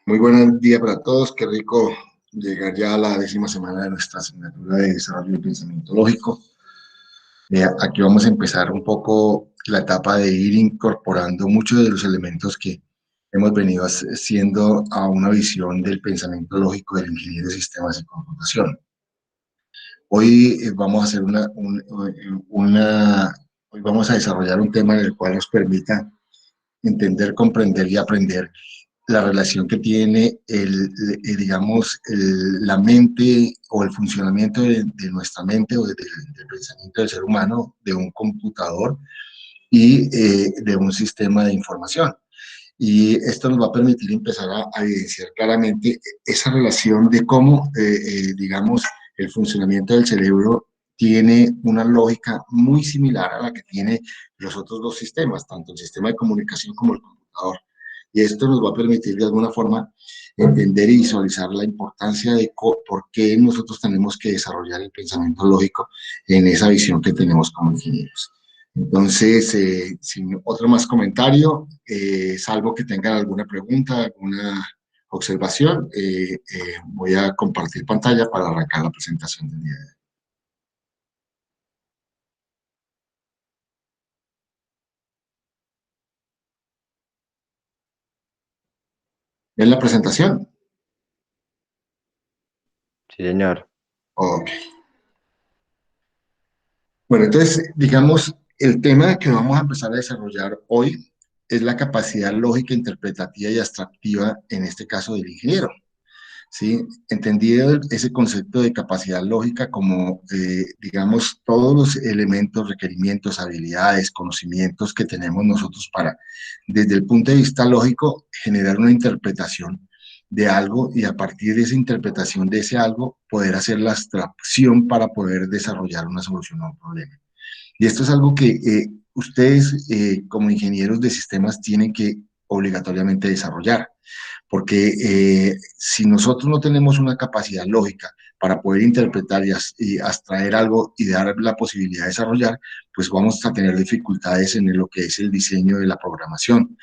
Muy buen día para todos, qué rico llegar ya a la 10ª semana de nuestra asignatura de desarrollo del pensamiento lógico. Aquí vamos a empezar un poco la etapa de ir incorporando muchos de los elementos que hemos venido haciendo a una visión del pensamiento lógico del ingeniero de sistemas y computación. Hoy vamos a hacer hoy vamos a desarrollar un tema en el cual nos permita entender, comprender y aprender la relación que tiene la mente o el funcionamiento de nuestra mente o del pensamiento del ser humano, de un computador y de un sistema de información. Y esto nos va a permitir empezar a evidenciar claramente esa relación de cómo, digamos, el funcionamiento del cerebro tiene una lógica muy similar a la que tiene los otros dos sistemas, tanto el sistema de comunicación como el computador. Y esto nos va a permitir de alguna forma entender y visualizar la importancia de por qué nosotros tenemos que desarrollar el pensamiento lógico en esa visión que tenemos como ingenieros. Entonces, sin otro más comentario, salvo que tengan alguna pregunta, alguna observación, voy a compartir pantalla para arrancar la presentación del día de hoy. ¿Ven la presentación? Sí, señor. Ok. Bueno, entonces, digamos, el tema que vamos a empezar a desarrollar hoy es la capacidad lógica, interpretativa y abstractiva, en este caso del ingeniero. ¿Sí? Entendido ese concepto de capacidad lógica como, digamos, todos los elementos, requerimientos, habilidades, conocimientos que tenemos nosotros para, desde el punto de vista lógico, generar una interpretación de algo y a partir de esa interpretación de ese algo, poder hacer la abstracción para poder desarrollar una solución a un problema. Y esto es algo que ustedes, como ingenieros de sistemas, tienen que obligatoriamente desarrollar porque si nosotros no tenemos una capacidad lógica para poder interpretar y abstraer algo y dar la posibilidad de desarrollar, pues vamos a tener dificultades en lo que es el diseño de la programación.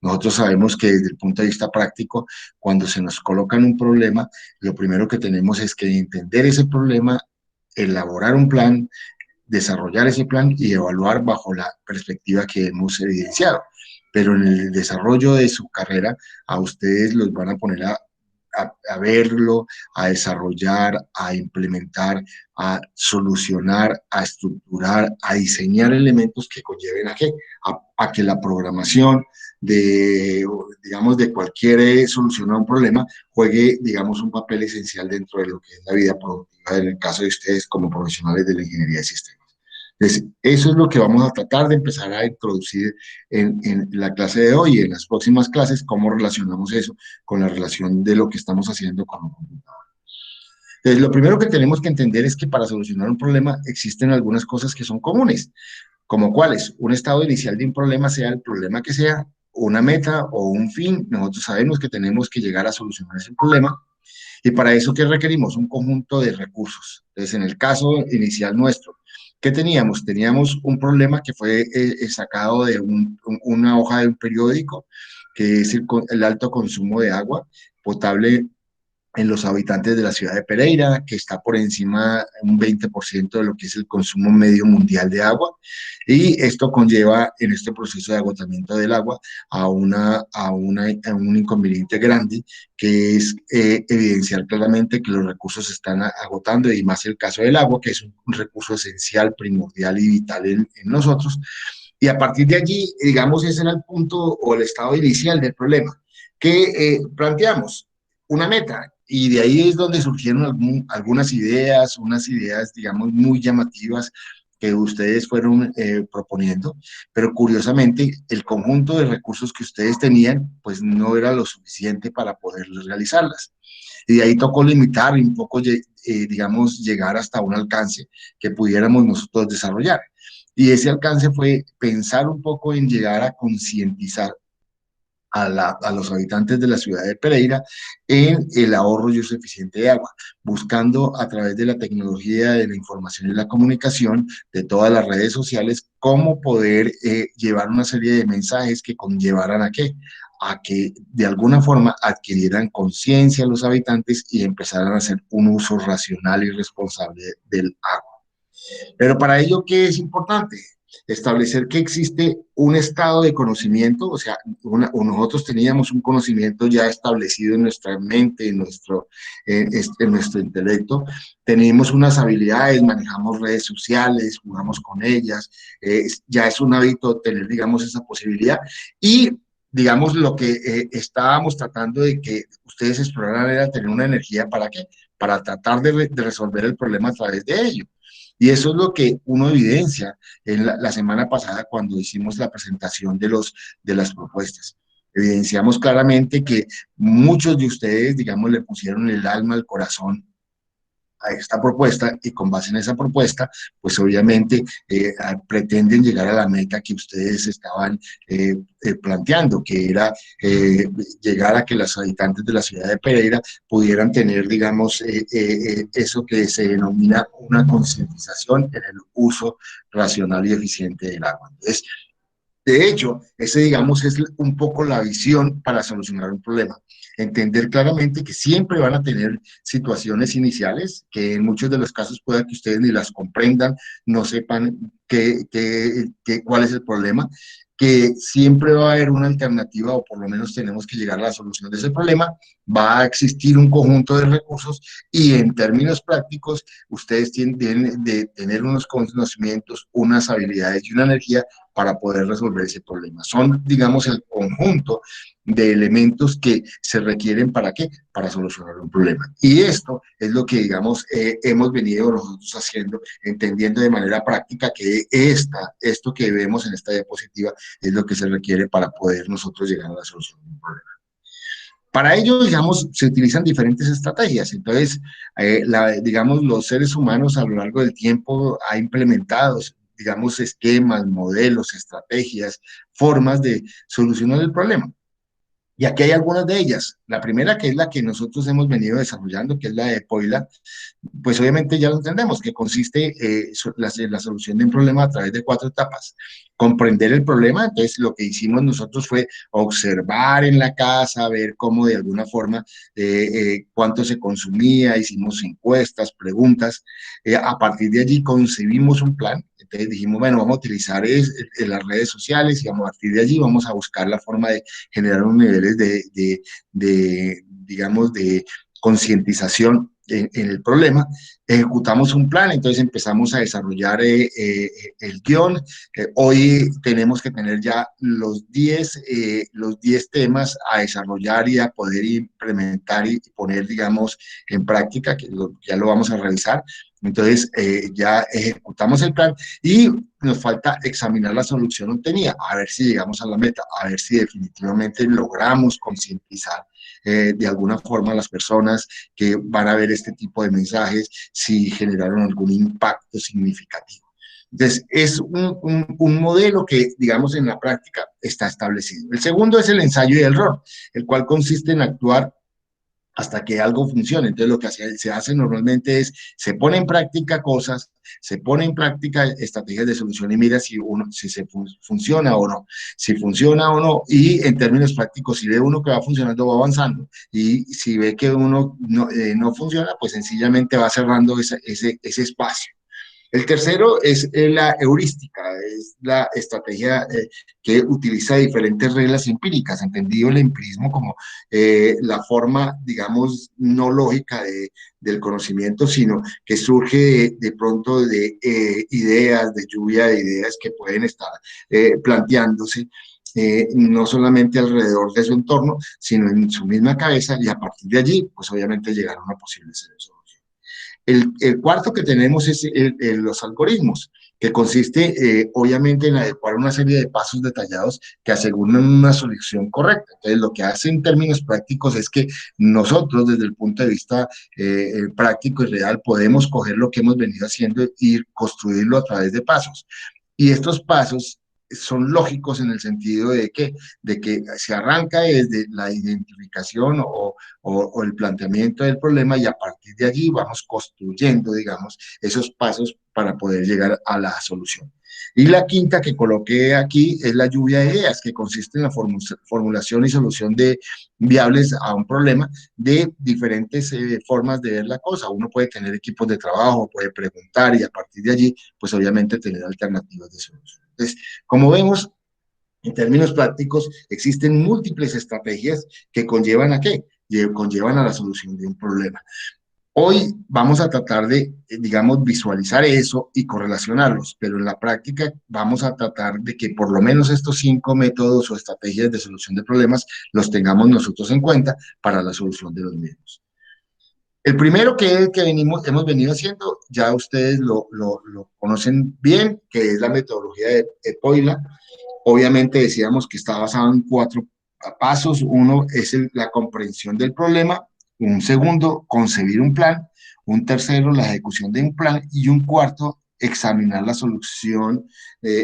Nosotros sabemos que desde el punto de vista práctico, cuando se nos coloca en un problema, lo primero que tenemos es que entender ese problema, elaborar un plan, desarrollar ese plan y evaluar bajo la perspectiva que hemos evidenciado. Pero en el desarrollo de su carrera, a ustedes los van a poner a verlo, a desarrollar, a implementar, a solucionar, a estructurar, a diseñar elementos que conlleven a qué, a que la programación de, digamos, de cualquier solución a un problema juegue, digamos, un papel esencial dentro de lo que es la vida productiva en el caso de ustedes como profesionales de la ingeniería de sistemas. Entonces, eso es lo que vamos a tratar de empezar a introducir en la clase de hoy y en las próximas clases, cómo relacionamos eso con la relación de lo que estamos haciendo con un computador. Entonces, lo primero que tenemos que entender es que para solucionar un problema existen algunas cosas que son comunes, como cuáles, un estado inicial de un problema, sea el problema que sea, una meta o un fin, nosotros sabemos que tenemos que llegar a solucionar ese problema y para eso, ¿qué requerimos? Un conjunto de recursos. Entonces, en el caso inicial nuestro, ¿qué teníamos? Teníamos un problema que fue sacado de una hoja de un periódico, que es el alto consumo de agua potable en los habitantes de la ciudad de Pereira, que está por encima un 20% de lo que es el consumo medio mundial de agua. Y esto conlleva en este proceso de agotamiento del agua a un inconveniente grande, que es evidenciar claramente que los recursos se están agotando, y más el caso del agua, que es un recurso esencial, primordial y vital en nosotros. Y a partir de allí, digamos, ese era el punto o el estado inicial del problema. Que planteamos una meta, y de ahí es donde surgieron algunas ideas, unas ideas, digamos, muy llamativas que ustedes fueron proponiendo, pero curiosamente el conjunto de recursos que ustedes tenían, pues no era lo suficiente para poder realizarlas. Y de ahí tocó limitar y un poco, digamos, llegar hasta un alcance que pudiéramos nosotros desarrollar. Y ese alcance fue pensar un poco en llegar a concientizar a los habitantes de la ciudad de Pereira en el ahorro y uso eficiente de agua, buscando a través de la tecnología de la información y la comunicación de todas las redes sociales cómo poder llevar una serie de mensajes que conllevaran a qué, a que de alguna forma adquirieran conciencia los habitantes y empezaran a hacer un uso racional y responsable del agua. Pero para ello, ¿qué es importante? Establecer que existe un estado de conocimiento, o sea, nosotros teníamos un conocimiento ya establecido en nuestra mente, en nuestro intelecto, teníamos unas habilidades, manejamos redes sociales, jugamos con ellas, ya es un hábito tener, digamos, esa posibilidad y digamos, lo que estábamos tratando de que ustedes exploraran era tener una energía ¿para qué? Para tratar de resolver el problema a través de ello. Y eso es lo que uno evidencia en la semana pasada cuando hicimos la presentación de las propuestas. Evidenciamos claramente que muchos de ustedes, digamos, le pusieron el alma al corazón a esta propuesta y con base en esa propuesta, pues obviamente pretenden llegar a la meta que ustedes estaban planteando, que era llegar a que los habitantes de la ciudad de Pereira pudieran tener, digamos, eso que se denomina una concientización en el uso racional y eficiente del agua. Entonces, de hecho, ese, digamos, es un poco la visión para solucionar un problema. Entender claramente que siempre van a tener situaciones iniciales, que en muchos de los casos pueda que ustedes ni las comprendan, no sepan cuál es el problema, que siempre va a haber una alternativa o por lo menos tenemos que llegar a la solución de ese problema, va a existir un conjunto de recursos y en términos prácticos ustedes tienen de tener unos conocimientos, unas habilidades y una energía para poder resolver ese problema. Son, digamos, el conjunto de elementos que se requieren para qué, para solucionar un problema. Y esto es lo que, digamos, hemos venido nosotros haciendo, entendiendo de manera práctica que esto que vemos en esta diapositiva es lo que se requiere para poder nosotros llegar a la solución de un problema. Para ello, digamos, se utilizan diferentes estrategias. Entonces, digamos, los seres humanos a lo largo del tiempo han implementado, digamos, esquemas, modelos, estrategias, formas de solucionar el problema. Y aquí hay algunas de ellas. La primera, que es la que nosotros hemos venido desarrollando, que es la de Poila, pues obviamente ya lo entendemos, que consiste la solución de un problema a través de cuatro etapas. Comprender el problema, entonces lo que hicimos nosotros fue observar en la casa, ver cómo de alguna forma cuánto se consumía, hicimos encuestas, preguntas, a partir de allí concebimos un plan, entonces dijimos, bueno, vamos a utilizar las redes sociales y a partir de allí vamos a buscar la forma de generar unos niveles digamos, de concientización en el problema, ejecutamos un plan, entonces empezamos a desarrollar el guión. Hoy tenemos que tener ya los 10 temas a desarrollar y a poder implementar y poner, digamos, en práctica, que ya lo vamos a revisar. Entonces, ya ejecutamos el plan y nos falta examinar la solución obtenida, a ver si llegamos a la meta, a ver si definitivamente logramos concientizar de alguna forma a las personas que van a ver este tipo de mensajes, si generaron algún impacto significativo. Entonces, es un modelo que, digamos, en la práctica está establecido. El segundo es el ensayo y el error, el cual consiste en actuar hasta que algo funcione. Entonces, lo que se hace normalmente es, se pone en práctica cosas, se pone en práctica estrategias de solución y mira si funciona o no, si funciona o no, y en términos prácticos, si ve uno que va funcionando, va avanzando, y si ve que uno no funciona, pues sencillamente va cerrando ese espacio. El tercero es la heurística, es la estrategia que utiliza diferentes reglas empíricas, entendido el empirismo como la forma, digamos, no lógica del conocimiento, sino que surge de pronto de ideas, de lluvia de ideas que pueden estar planteándose. No solamente alrededor de su entorno, sino en su misma cabeza y a partir de allí, pues obviamente llegar a una posible solución. El cuarto que tenemos es los algoritmos, que consiste obviamente en adecuar una serie de pasos detallados que aseguran una solución correcta. Entonces, lo que hace en términos prácticos es que nosotros, desde el punto de vista práctico y real, podemos coger lo que hemos venido haciendo y construirlo a través de pasos. Y estos pasos son lógicos en el sentido de que se arranca desde la identificación o el planteamiento del problema y a partir de allí vamos construyendo, digamos, esos pasos para poder llegar a la solución. Y la quinta que coloqué aquí es la lluvia de ideas, que consiste en la formulación y solución de viables a un problema de diferentes formas de ver la cosa. Uno puede tener equipos de trabajo, puede preguntar y a partir de allí, pues obviamente tener alternativas de solución. Entonces, como vemos, en términos prácticos, existen múltiples estrategias que conllevan a qué? Conllevan a la solución de un problema. Hoy vamos a tratar de, digamos, visualizar eso y correlacionarlos, pero en la práctica vamos a tratar de que por lo menos estos 5 métodos o estrategias de solución de problemas los tengamos nosotros en cuenta para la solución de los mismos. El primero que hemos venido haciendo, ya ustedes lo conocen bien, que es la metodología de Poila. Obviamente decíamos que está basado en 4 pasos. Uno es la comprensión del problema, un segundo, concebir un plan, un tercero, la ejecución de un plan y un cuarto, examinar la solución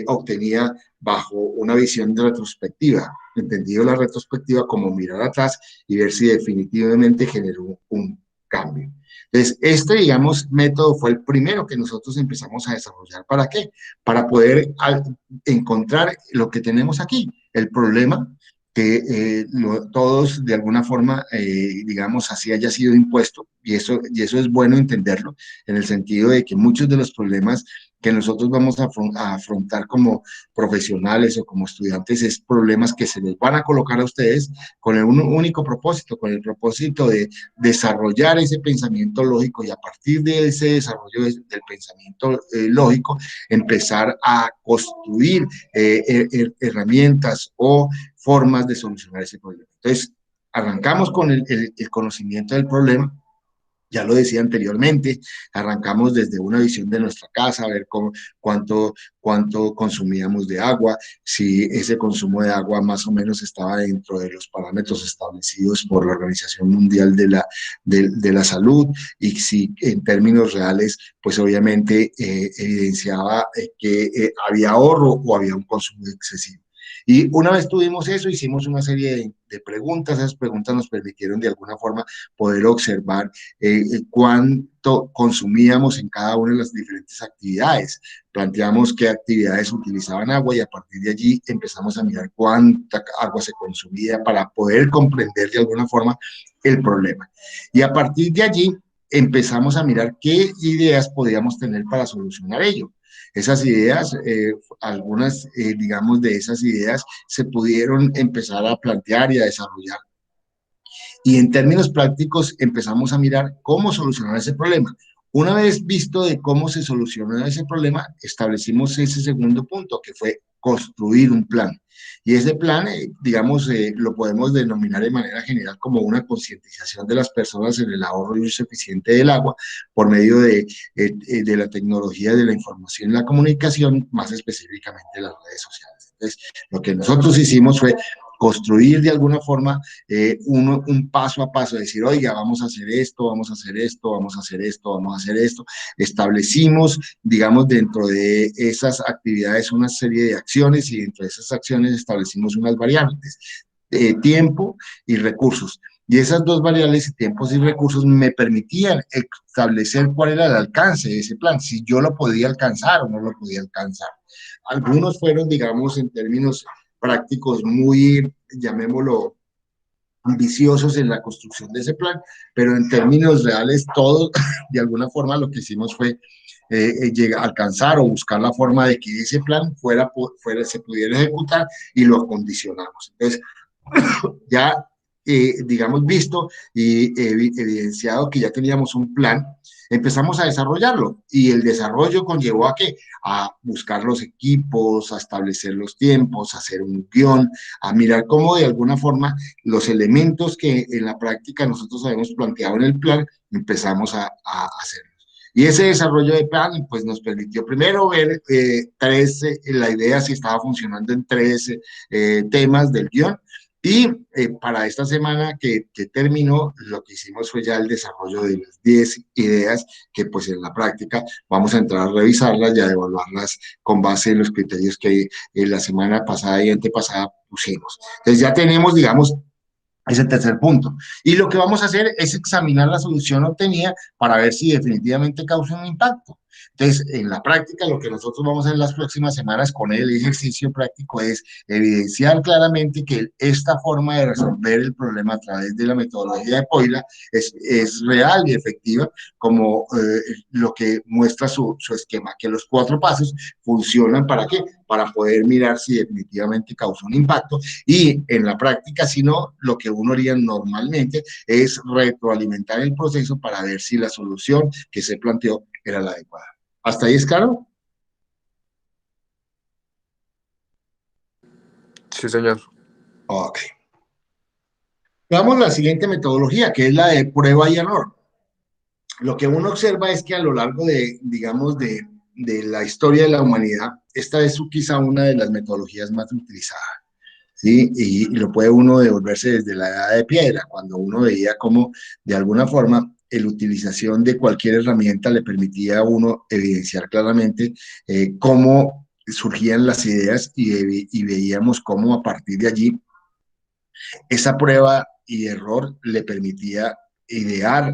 obtenida bajo una visión de retrospectiva. Entendido la retrospectiva como mirar atrás y ver si definitivamente generó un cambio. Entonces, este, digamos, método fue el primero que nosotros empezamos a desarrollar. ¿Para qué? Para poder encontrar lo que tenemos aquí, el problema que todos de alguna forma, digamos, así haya sido impuesto, y eso es bueno entenderlo, en el sentido de que muchos de los problemas que nosotros vamos a afrontar como profesionales o como estudiantes es problemas que se les van a colocar a ustedes con el único propósito, con el propósito de desarrollar ese pensamiento lógico y a partir de ese desarrollo del pensamiento lógico, empezar a construir herramientas o formas de solucionar ese problema. Entonces, arrancamos con el conocimiento del problema. Ya lo decía anteriormente, arrancamos desde una visión de nuestra casa, a ver cuánto consumíamos de agua, si ese consumo de agua más o menos estaba dentro de los parámetros establecidos por la Organización Mundial de la Salud y si en términos reales, pues obviamente evidenciaba que había ahorro o había un consumo excesivo. Y una vez tuvimos eso, hicimos una serie de preguntas. Esas preguntas nos permitieron de alguna forma poder observar cuánto consumíamos en cada una de las diferentes actividades. Planteamos qué actividades utilizaban agua y a partir de allí empezamos a mirar cuánta agua se consumía para poder comprender de alguna forma el problema. Y a partir de allí empezamos a mirar qué ideas podíamos tener para solucionar ello. Esas ideas, algunas, digamos, de esas ideas se pudieron empezar a plantear y a desarrollar y en términos prácticos empezamos a mirar cómo solucionar ese problema. Una vez visto de cómo se solucionó ese problema, establecimos ese segundo punto, que fue construir un plan. Y ese plan, digamos, lo podemos denominar de manera general como una concientización de las personas en el ahorro y uso eficiente del agua por medio de la tecnología de la información y la comunicación, más específicamente las redes sociales. Entonces, lo que nosotros hicimos fue construir de alguna forma un paso a paso, decir, oiga, vamos a hacer esto, vamos a hacer esto, vamos a hacer esto, vamos a hacer esto. Establecimos, digamos, dentro de esas actividades una serie de acciones y dentro de esas acciones establecimos unas variables, tiempo y recursos. Y esas dos variables, tiempos y recursos, me permitían establecer cuál era el alcance de ese plan, si yo lo podía alcanzar o no lo podía alcanzar. Algunos fueron, digamos, en términos prácticos muy, llamémoslo, ambiciosos en la construcción de ese plan, pero en términos reales todos, de alguna forma, lo que hicimos fue alcanzar o buscar la forma de que ese plan se pudiera ejecutar y lo condicionamos. Entonces, ya, digamos, visto y evidenciado que ya teníamos un plan, empezamos a desarrollarlo y el desarrollo conllevó a qué? A buscar los equipos, a establecer los tiempos, a hacer un guión, a mirar cómo de alguna forma los elementos que en la práctica nosotros habíamos planteado en el plan, empezamos a hacer. Y ese desarrollo de plan, pues nos permitió primero ver la idea si estaba funcionando en 13 temas del guión, y para esta semana que terminó, lo que hicimos fue ya el desarrollo de las 10 ideas que pues en la práctica vamos a entrar a revisarlas y a evaluarlas con base en los criterios que la semana pasada y antepasada pusimos. Entonces ya tenemos, digamos, ese tercer punto. Y lo que vamos a hacer es examinar la solución obtenida para ver si definitivamente causa un impacto. Entonces, en la práctica, lo que nosotros vamos a hacer en las próximas semanas con el ejercicio práctico es evidenciar claramente que esta forma de resolver el problema a través de la metodología de Poila es real y efectiva, como lo que muestra su esquema, que los 4 pasos funcionan ¿para qué? Para poder mirar si definitivamente causó un impacto y en la práctica, si no, lo que uno haría normalmente es retroalimentar el proceso para ver si la solución que se planteó era la adecuada. ¿Hasta ahí es claro? Sí, señor. Ok. Veamos la siguiente metodología, que es la de prueba y error. Lo que uno observa es que a lo largo de, digamos, de la historia de la humanidad, esta es quizá una de las metodologías más utilizadas. ¿Sí? Y lo puede uno devolverse desde la edad de piedra, cuando uno veía cómo, de alguna forma, la utilización de cualquier herramienta le permitía a uno evidenciar claramente cómo surgían las ideas y veíamos cómo a partir de allí esa prueba y error le permitía idear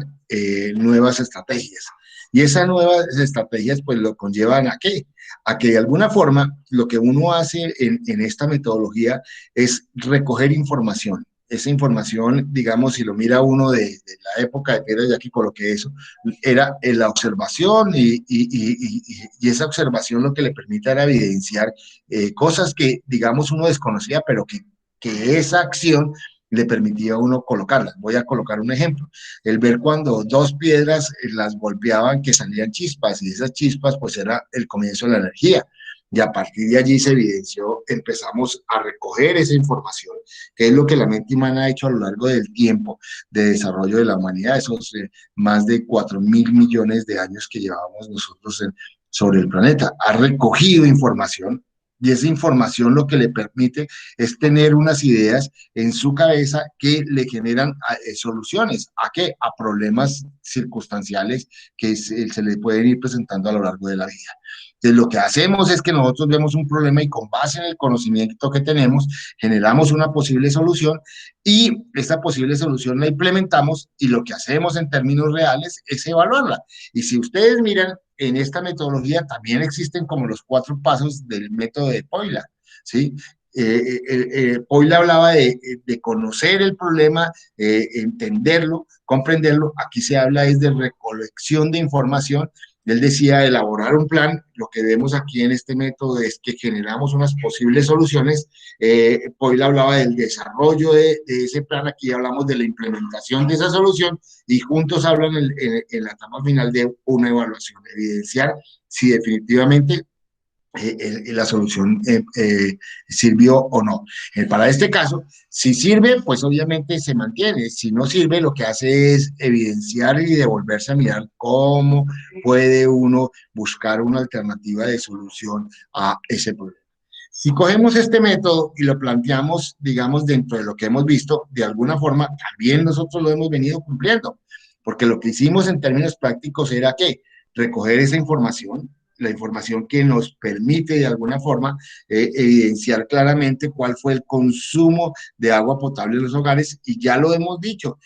nuevas estrategias. Y esas nuevas estrategias pues lo conllevan ¿a qué? A que de alguna forma lo que uno hace en esta metodología es recoger información. Esa información, digamos, si lo mira uno de la época de Piedra, ya que coloqué eso, era la observación y esa observación lo que le permite era evidenciar cosas que, digamos, uno desconocía, pero que esa acción le permitía a uno colocarlas. Voy a colocar un ejemplo. El ver cuando 2 piedras las golpeaban que salían chispas y esas chispas pues era el comienzo de la energía. Y a partir de allí se evidenció, empezamos a recoger esa información, que es lo que la mente humana ha hecho a lo largo del tiempo de desarrollo de la humanidad, esos más de 4.000 millones de años que llevamos nosotros sobre el planeta. Ha recogido información y esa información lo que le permite es tener unas ideas en su cabeza que le generan soluciones. ¿A qué? A problemas circunstanciales que se le pueden ir presentando a lo largo de la vida. Entonces, lo que hacemos es que nosotros vemos un problema y con base en el conocimiento que tenemos, generamos una posible solución y esta posible solución la implementamos y lo que hacemos en términos reales es evaluarla. Y si ustedes miran, en esta metodología también existen como los 4 pasos del método de Poila, ¿sí? Poila hablaba de conocer el problema, entenderlo, comprenderlo. Aquí se habla es de recolección de información. Él decía elaborar un plan. Lo que vemos aquí en este método es que generamos unas posibles soluciones. Poila hablaba del desarrollo de ese plan. Aquí hablamos de la implementación de esa solución y juntos hablan en la etapa final de una evaluación, evidenciar si definitivamente la solución sirvió o no. Para este caso, si sirve, pues obviamente se mantiene. Si no sirve, lo que hace es evidenciar y devolverse a mirar cómo puede uno buscar una alternativa de solución a ese problema. Si cogemos este método y lo planteamos, digamos, dentro de lo que hemos visto, de alguna forma, también nosotros lo hemos venido cumpliendo, porque lo que hicimos en términos prácticos era que recoger esa información, la información que nos permite de alguna forma evidenciar claramente cuál fue el consumo de agua potable en los hogares y ya lo hemos dicho,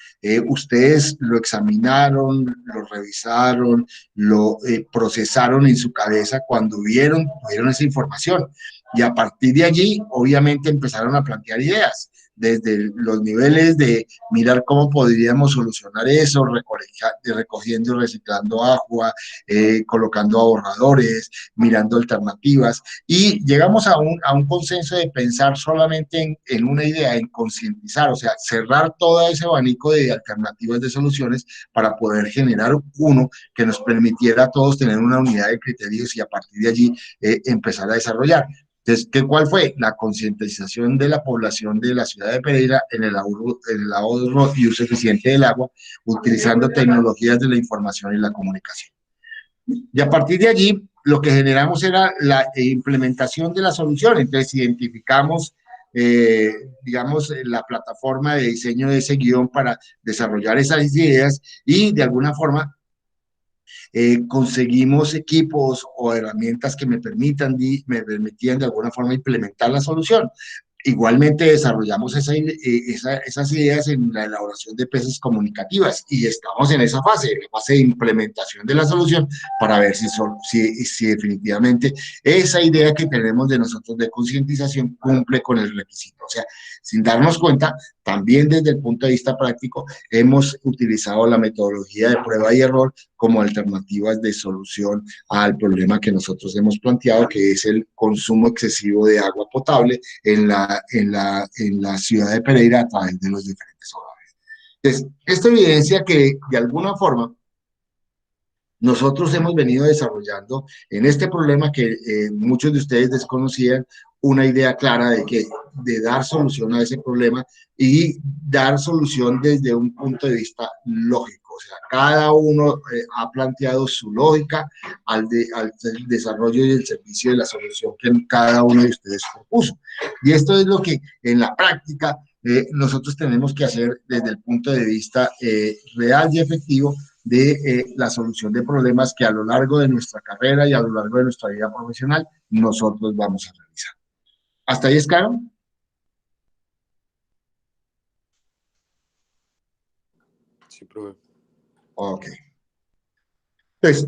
ustedes lo examinaron, lo revisaron, lo procesaron en su cabeza cuando vieron esa información y a partir de allí obviamente empezaron a plantear ideas desde los niveles de mirar cómo podríamos solucionar eso, recogiendo y reciclando agua, colocando ahorradores, mirando alternativas, y llegamos a un consenso de pensar solamente en una idea, en concientizar, o sea, cerrar todo ese abanico de alternativas de soluciones para poder generar uno que nos permitiera a todos tener una unidad de criterios y a partir de allí empezar a desarrollar. Entonces, ¿cuál fue? La concientización de la población de la ciudad de Pereira en el ahorro y uso eficiente del agua, utilizando tecnologías de la información y la comunicación. Y a partir de allí, lo que generamos era la implementación de la solución. Entonces, identificamos, digamos, la plataforma de diseño de ese guión para desarrollar esas ideas y de alguna forma conseguimos equipos o herramientas que me permitían de alguna forma implementar la solución. Igualmente desarrollamos esas ideas en la elaboración de piezas comunicativas y estamos en esa fase, la fase de implementación de la solución para ver si definitivamente esa idea que tenemos de nosotros de concientización cumple con el requisito. O sea, sin darnos cuenta, también desde el punto de vista práctico, hemos utilizado la metodología de prueba y error como alternativas de solución al problema que nosotros hemos planteado, que es el consumo excesivo de agua potable en la ciudad de Pereira a través de los diferentes hogares. Entonces, esto evidencia que de alguna forma nosotros hemos venido desarrollando en este problema que muchos de ustedes desconocían una idea clara de dar solución a ese problema y dar solución desde un punto de vista lógico. O sea, cada uno ha planteado su lógica al desarrollo y el servicio de la solución que cada uno de ustedes propuso. Y esto es lo que en la práctica nosotros tenemos que hacer desde el punto de vista real y efectivo de la solución de problemas que a lo largo de nuestra carrera y a lo largo de nuestra vida profesional nosotros vamos a realizar. ¿Hasta ahí es claro? Sí, profe. Ok. Entonces,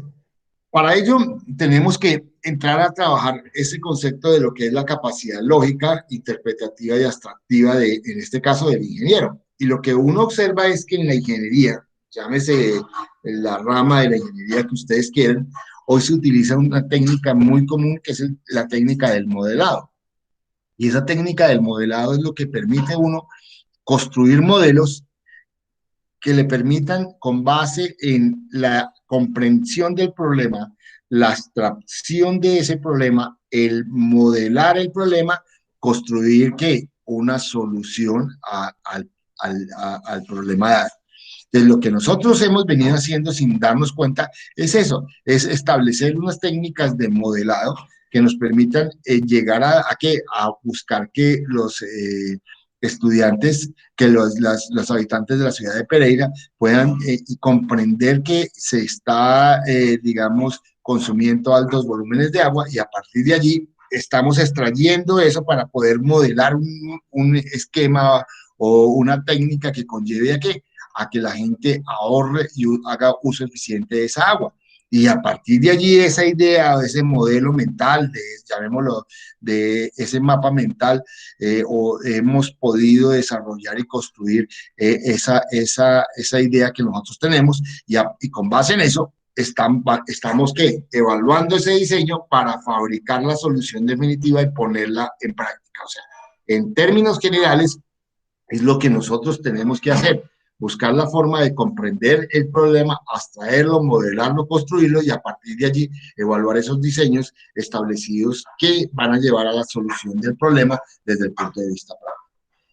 para ello tenemos que entrar a trabajar ese concepto de lo que es la capacidad lógica, interpretativa y abstractiva en este caso, del ingeniero. Y lo que uno observa es que en la ingeniería, llámese la rama de la ingeniería que ustedes quieran, hoy se utiliza una técnica muy común que es la técnica del modelado. Y esa técnica del modelado es lo que permite a uno construir modelos que le permitan, con base en la comprensión del problema, la abstracción de ese problema, el modelar el problema, construir ¿qué? Una solución al problema dado. Entonces, lo que nosotros hemos venido haciendo sin darnos cuenta es eso, es establecer unas técnicas de modelado que nos permitan llegar a buscar que los estudiantes, que los habitantes de la ciudad de Pereira puedan comprender que se está, digamos, consumiendo altos volúmenes de agua y a partir de allí estamos extrayendo eso para poder modelar un esquema o una técnica que conlleve a que la gente ahorre y haga uso eficiente de esa agua. Y a partir de allí, esa idea, ese modelo mental, llamémoslo, de ese mapa mental, o hemos podido desarrollar y construir esa idea que nosotros tenemos, y con base en eso, estamos ¿qué? Evaluando ese diseño para fabricar la solución definitiva y ponerla en práctica. O sea, en términos generales, es lo que nosotros tenemos que hacer, buscar la forma de comprender el problema, abstraerlo, modelarlo, construirlo y a partir de allí evaluar esos diseños establecidos que van a llevar a la solución del problema desde el punto de vista práctico.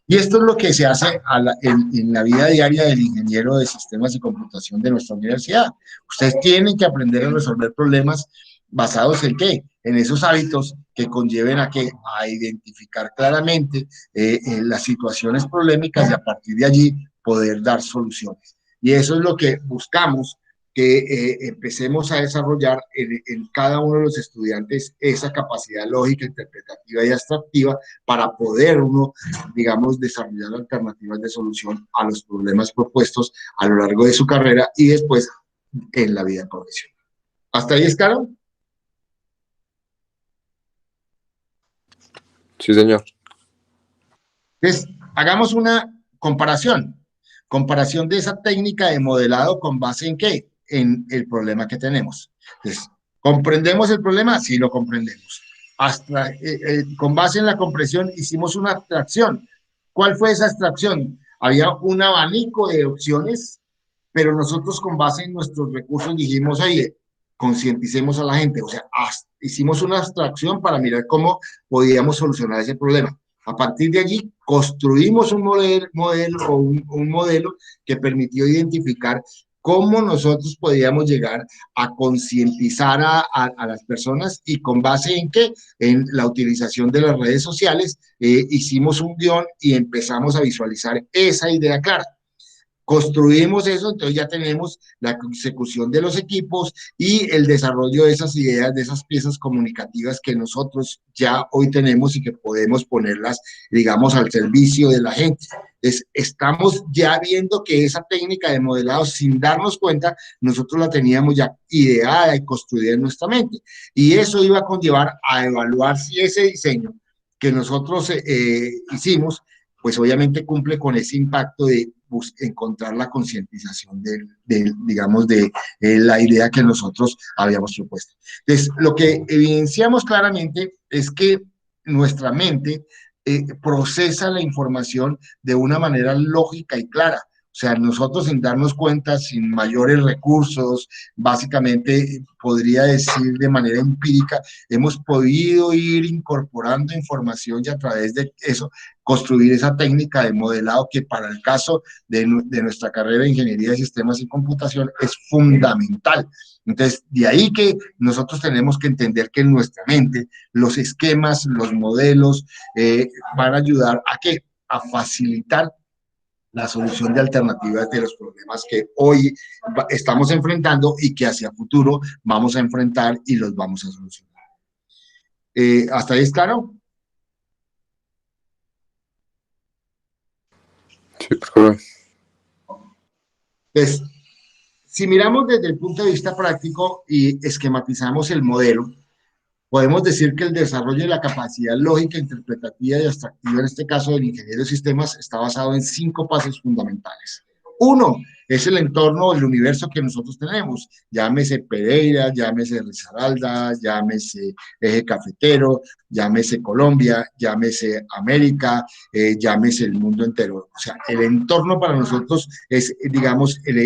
Y esto es lo que se hace en la vida diaria del ingeniero de sistemas y computación de nuestra universidad. Ustedes tienen que aprender a resolver problemas basados en qué, en esos hábitos que conlleven a identificar claramente las situaciones problemáticas y a partir de allí poder dar soluciones. Y eso es lo que buscamos que empecemos a desarrollar en cada uno de los estudiantes esa capacidad lógica, interpretativa y abstractiva para poder uno, digamos, desarrollar alternativas de solución a los problemas propuestos a lo largo de su carrera y después en la vida profesional. ¿Hasta ahí es claro? Sí, señor. Entonces, hagamos una comparación. Comparación de esa técnica de modelado con base en qué? En el problema que tenemos. Entonces, ¿comprendemos el problema? Sí, lo comprendemos. Con base en la comprensión hicimos una abstracción. ¿Cuál fue esa abstracción? Había un abanico de opciones, pero nosotros con base en nuestros recursos dijimos, oye, concienticemos a la gente. O sea, hicimos una abstracción para mirar cómo podíamos solucionar ese problema. A partir de allí, construimos un modelo que permitió identificar cómo nosotros podíamos llegar a concientizar a las personas y con base en qué, en la utilización de las redes sociales, hicimos un guión y empezamos a visualizar esa idea clara. Construimos eso, entonces ya tenemos la consecución de los equipos y el desarrollo de esas ideas, de esas piezas comunicativas que nosotros ya hoy tenemos y que podemos ponerlas, digamos, al servicio de la gente. Estamos ya viendo que esa técnica de modelado, sin darnos cuenta, nosotros la teníamos ya ideada y construida en nuestra mente. Y eso iba a conllevar a evaluar si ese diseño que nosotros hicimos, pues obviamente cumple con ese impacto de encontrar la concientización digamos, de la idea que nosotros habíamos propuesto. Entonces, lo que evidenciamos claramente es que nuestra mente procesa la información de una manera lógica y clara. O sea, nosotros sin darnos cuenta, sin mayores recursos, básicamente podría decir de manera empírica, hemos podido ir incorporando información y a través de eso construir esa técnica de modelado que para el caso de nuestra carrera de Ingeniería de Sistemas y Computación es fundamental. Entonces, de ahí que nosotros tenemos que entender que en nuestra mente los esquemas, los modelos van a ayudar a qué? A facilitar la solución de alternativas de los problemas que hoy estamos enfrentando y que hacia futuro vamos a enfrentar y los vamos a solucionar. ¿Hasta ahí es claro? Sí, profe. Pues, si miramos desde el punto de vista práctico y esquematizamos el modelo, podemos decir que el desarrollo de la capacidad lógica, interpretativa y abstractiva, en este caso del ingeniero de sistemas, está basado en 5 pasos fundamentales. Uno, es el entorno, el universo que nosotros tenemos. Llámese Pereira, llámese Risaralda, llámese Eje Cafetero, llámese Colombia, llámese América, llámese el mundo entero. O sea, el entorno para nosotros es, digamos, el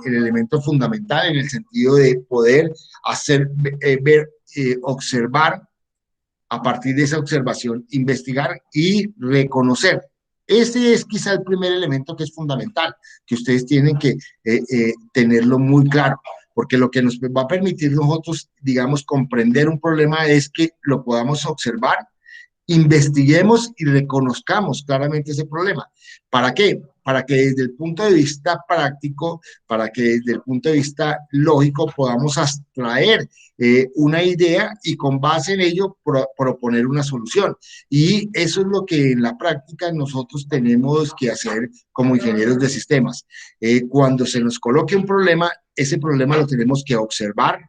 elemento fundamental en el sentido de poder hacer, ver, observar, a partir de esa observación, investigar y reconocer. Ese es quizá el primer elemento que es fundamental, que ustedes tienen que tenerlo muy claro, porque lo que nos va a permitir nosotros, digamos, comprender un problema es que lo podamos observar, investiguemos y reconozcamos claramente ese problema. ¿Para qué? Para que desde el punto de vista práctico, para que desde el punto de vista lógico podamos abstraer una idea y con base en ello proponer una solución. Y eso es lo que en la práctica nosotros tenemos que hacer como ingenieros de sistemas. Cuando se nos coloque un problema, ese problema lo tenemos que observar,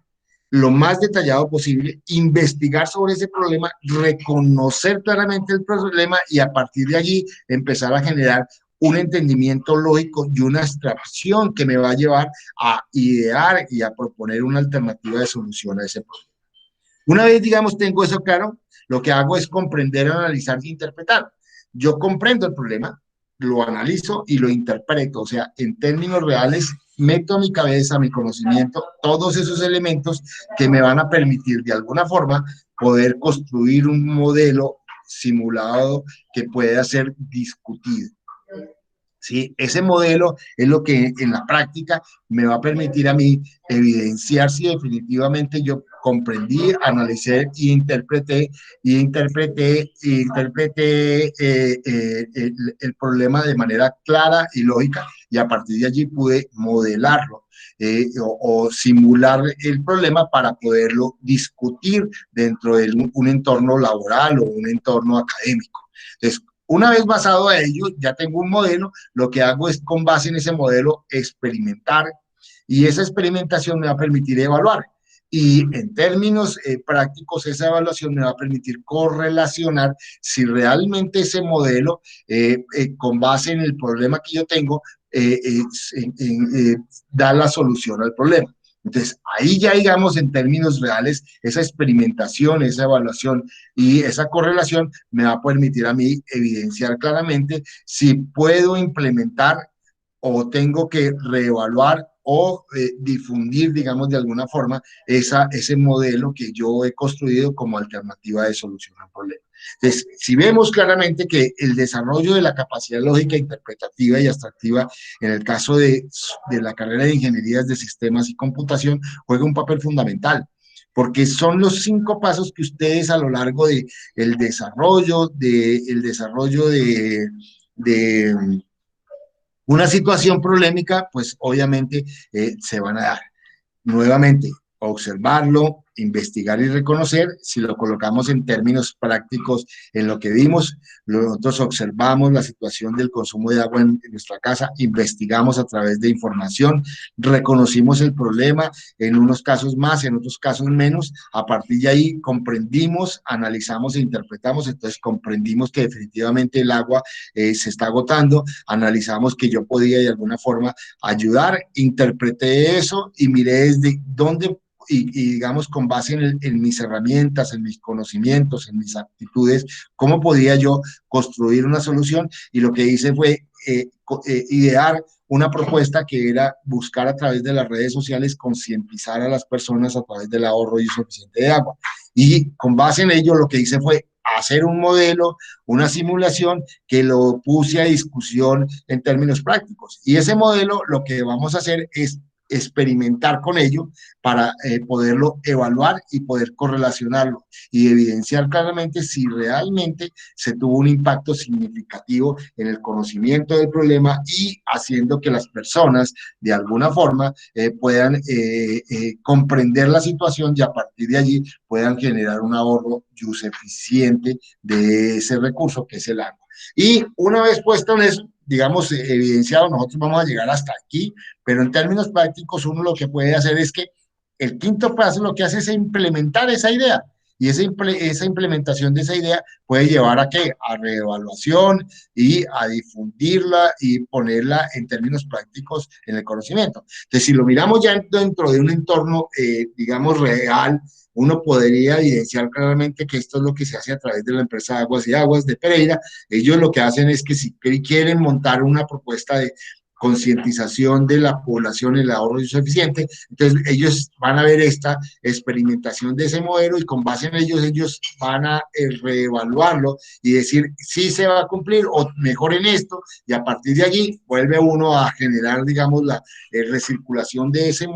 lo más detallado posible, investigar sobre ese problema, reconocer claramente el problema y a partir de allí empezar a generar un entendimiento lógico y una abstracción que me va a llevar a idear y a proponer una alternativa de solución a ese problema. Una vez, digamos, tengo eso claro, lo que hago es comprender, analizar e interpretar. Yo comprendo el problema, lo analizo y lo interpreto, o sea, en términos reales, meto a mi cabeza, a mi conocimiento, todos esos elementos que me van a permitir de alguna forma poder construir un modelo simulado que pueda ser discutido. ¿Sí? Ese modelo es lo que en la práctica me va a permitir a mí evidenciar si definitivamente yo comprendí, analicé e interpreté el problema de manera clara y lógica y a partir de allí pude modelarlo. O simular el problema para poderlo discutir dentro de un entorno laboral o un entorno académico. Entonces, una vez basado a ello, ya tengo un modelo, lo que hago es con base en ese modelo experimentar y esa experimentación me va a permitir evaluar. Y en términos prácticos, esa evaluación me va a permitir correlacionar si realmente ese modelo, con base en el problema que yo tengo, da la solución al problema. Entonces, ahí ya digamos en términos reales, esa experimentación, esa evaluación y esa correlación me va a permitir a mí evidenciar claramente si puedo implementar o tengo que reevaluar o difundir, digamos, de alguna forma, ese modelo que yo he construido como alternativa de solución al problema. Entonces, si vemos claramente que el desarrollo de la capacidad lógica, interpretativa y abstractiva, en el caso de la carrera de Ingenierías de Sistemas y Computación, juega un papel fundamental porque son los 5 pasos que ustedes a lo largo de el desarrollo de Una situación problemática, pues obviamente se van a dar. Nuevamente, observarlo, investigar y reconocer. Si lo colocamos en términos prácticos en lo que vimos, nosotros observamos la situación del consumo de agua en nuestra casa, investigamos a través de información, reconocimos el problema, en unos casos más, en otros casos menos. A partir de ahí comprendimos, analizamos e interpretamos. Entonces comprendimos que definitivamente el agua se está agotando, analizamos que yo podía de alguna forma ayudar, interpreté eso y miré desde dónde digamos, con base en mis herramientas, en mis conocimientos, en mis actitudes, cómo podía yo construir una solución. Y lo que hice fue idear una propuesta que era buscar a través de las redes sociales concientizar a las personas a través del ahorro y uso eficiente de agua. Y con base en ello lo que hice fue hacer un modelo, una simulación que lo puse a discusión en términos prácticos. Y ese modelo lo que vamos a hacer es experimentar con ello para poderlo evaluar y poder correlacionarlo y evidenciar claramente si realmente se tuvo un impacto significativo en el conocimiento del problema y haciendo que las personas de alguna forma puedan comprender la situación y a partir de allí puedan generar un ahorro y uso eficiente de ese recurso que es el agua. Y una vez puesto en eso, digamos, evidenciado, nosotros vamos a llegar hasta aquí, pero en términos prácticos uno lo que puede hacer es que el quinto paso lo que hace es implementar esa idea. Y esa implementación de esa idea puede llevar a qué? A reevaluación y a difundirla y ponerla en términos prácticos en el conocimiento. Entonces, si lo miramos ya dentro de un entorno, digamos, real, uno podría evidenciar claramente que esto es lo que se hace a través de la empresa de Aguas y Aguas de Pereira. Ellos lo que hacen es que si quieren montar una propuesta de concientización de la población en el ahorro y uso eficiente. Entonces, ellos van a ver esta experimentación de ese modelo y con base en ellos van a reevaluarlo y decir si se va a cumplir o mejor en esto, y a partir de allí vuelve uno a generar, digamos, la recirculación de este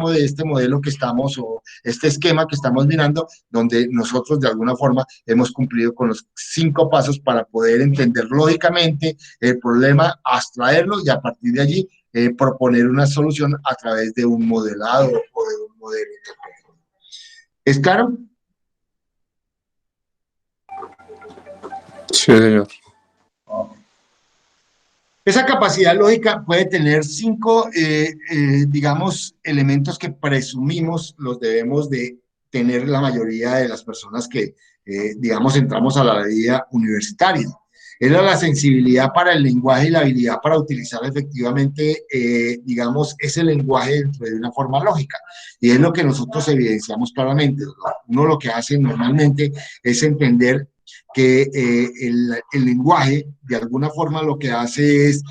modelo que estamos, o este esquema que estamos mirando, donde nosotros de alguna forma hemos cumplido con los 5 pasos para poder entender lógicamente el problema, abstraerlo y a partir de allí proponer una solución a través de un modelado o de un modelo interpretativo. ¿Es claro? Sí, señor. Esa capacidad lógica puede tener 5, digamos, elementos que presumimos los debemos de tener la mayoría de las personas que, digamos, entramos a la vida universitaria. Era la sensibilidad para el lenguaje y la habilidad para utilizar efectivamente, digamos, ese lenguaje dentro de una forma lógica. Y es lo que nosotros evidenciamos claramente. Uno lo que hace normalmente es entender que lenguaje de alguna forma lo que hace es,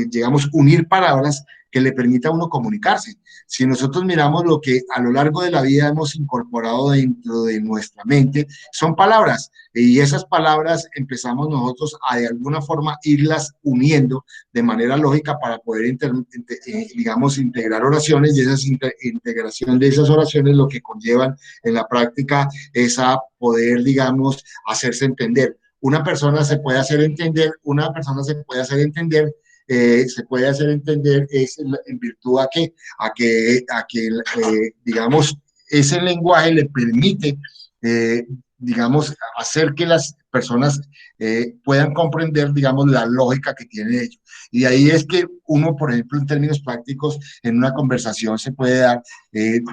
digamos, unir palabras que le permita a uno comunicarse. Si nosotros miramos lo que a lo largo de la vida hemos incorporado dentro de nuestra mente, son palabras, y esas palabras empezamos nosotros a de alguna forma irlas uniendo de manera lógica para poder, digamos, integrar oraciones, y esa integración de esas oraciones lo que conllevan en la práctica es a poder, digamos, hacerse entender. Una persona se puede hacer entender, se puede hacer entender es en virtud a que digamos, ese lenguaje le permite, digamos, hacer que las personas puedan comprender, digamos, la lógica que tiene ellos. Y ahí es que uno, por ejemplo, en términos prácticos, en una conversación se puede dar de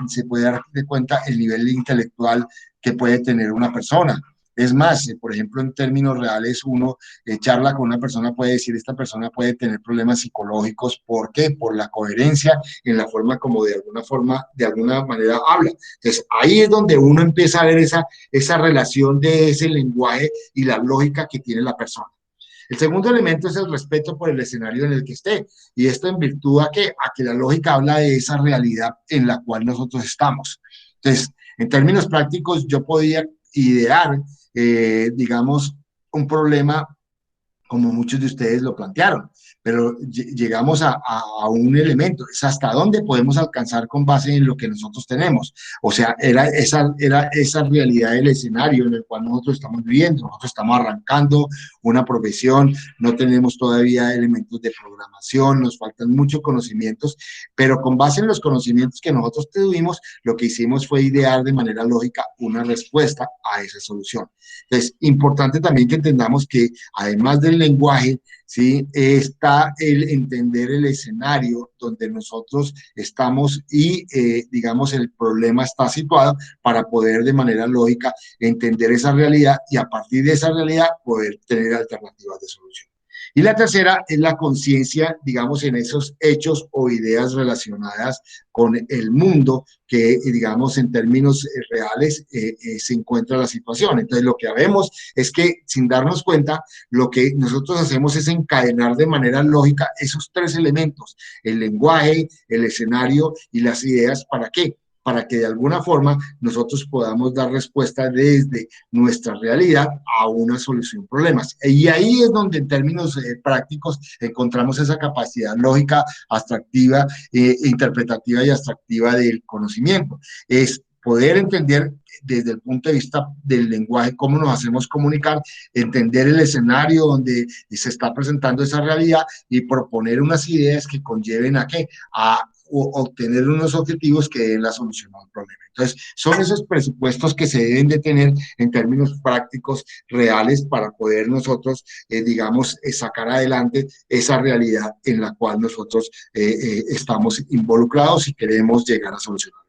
cuenta el nivel intelectual que puede tener una persona. Es más, por ejemplo, en términos reales, uno charla con una persona, puede decir, esta persona puede tener problemas psicológicos. ¿Por qué? Por la coherencia en la forma como de alguna manera habla. Entonces, ahí es donde uno empieza a ver esa relación de ese lenguaje y la lógica que tiene la persona. El segundo elemento es el respeto por el escenario en el que esté, y esto en virtud a que la lógica habla de esa realidad en la cual nosotros estamos. Entonces, en términos prácticos, yo podía idear, digamos, un problema como muchos de ustedes lo plantearon. pero llegamos a un elemento, es hasta dónde podemos alcanzar con base en lo que nosotros tenemos. O sea, era esa realidad del escenario en el cual nosotros estamos viviendo. Nosotros estamos arrancando una profesión, no tenemos todavía elementos de programación, nos faltan muchos conocimientos, pero con base en los conocimientos que nosotros tuvimos, lo que hicimos fue idear de manera lógica una respuesta a esa solución. Entonces, importante también que entendamos que además del lenguaje, ¿sí? Está el entender el escenario donde nosotros estamos y, digamos, el problema está situado para poder de manera lógica entender esa realidad y a partir de esa realidad poder tener alternativas de solución. Y la tercera es la conciencia, digamos, en esos hechos o ideas relacionadas con el mundo que, digamos, en términos reales se encuentra la situación. Entonces, lo que vemos es que sin darnos cuenta, lo que nosotros hacemos es encadenar de manera lógica esos tres elementos, el lenguaje, el escenario y las ideas. ¿Para qué? Para que de alguna forma nosotros podamos dar respuesta desde nuestra realidad a una solución de problemas. Y ahí es donde en términos prácticos encontramos esa capacidad lógica, abstractiva, interpretativa y abstractiva del conocimiento. Es poder entender desde el punto de vista del lenguaje cómo nos hacemos comunicar, entender el escenario donde se está presentando esa realidad y proponer unas ideas que conlleven a qué, a obtener unos objetivos que den la solución al problema. Entonces, son esos presupuestos que se deben de tener en términos prácticos, reales, para poder nosotros, digamos, sacar adelante esa realidad en la cual nosotros estamos involucrados y queremos llegar a solucionar.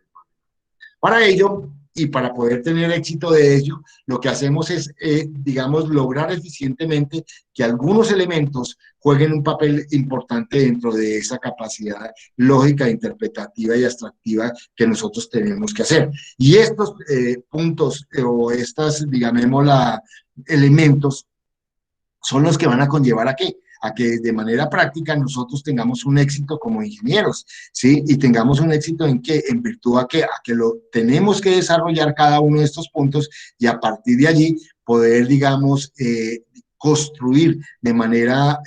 Para ello, y para poder tener éxito de ello, lo que hacemos es, digamos, lograr eficientemente que algunos elementos jueguen un papel importante dentro de esa capacidad lógica, interpretativa y abstractiva que nosotros tenemos que hacer. Y estos puntos o estas, digámosla, elementos son los que van a conllevar a qué, a que de manera práctica nosotros tengamos un éxito como ingenieros, ¿sí? Y tengamos un éxito en qué, en virtud a que lo tenemos que desarrollar cada uno de estos puntos y a partir de allí poder, digamos, construir de manera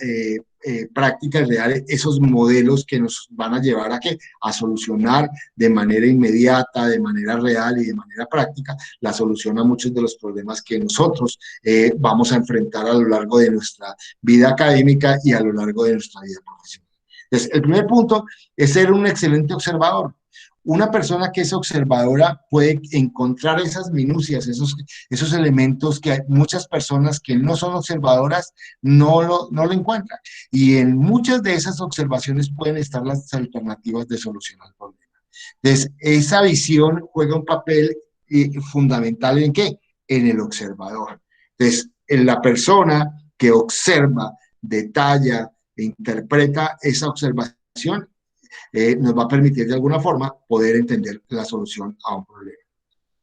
práctica y real esos modelos que nos van a llevar a qué, a solucionar de manera inmediata, de manera real y de manera práctica la solución a muchos de los problemas que nosotros vamos a enfrentar a lo largo de nuestra vida académica y a lo largo de nuestra vida profesional. Entonces, el primer punto es ser un excelente observador. Una persona que es observadora puede encontrar esas minucias, esos elementos que hay muchas personas que no son observadoras no lo encuentran. Y en muchas de esas observaciones pueden estar las alternativas de solución al problema. Entonces, esa visión juega un papel fundamental ¿en qué? En el observador. Entonces, en la persona que observa, detalla e interpreta esa observación, nos va a permitir de alguna forma poder entender la solución a un problema.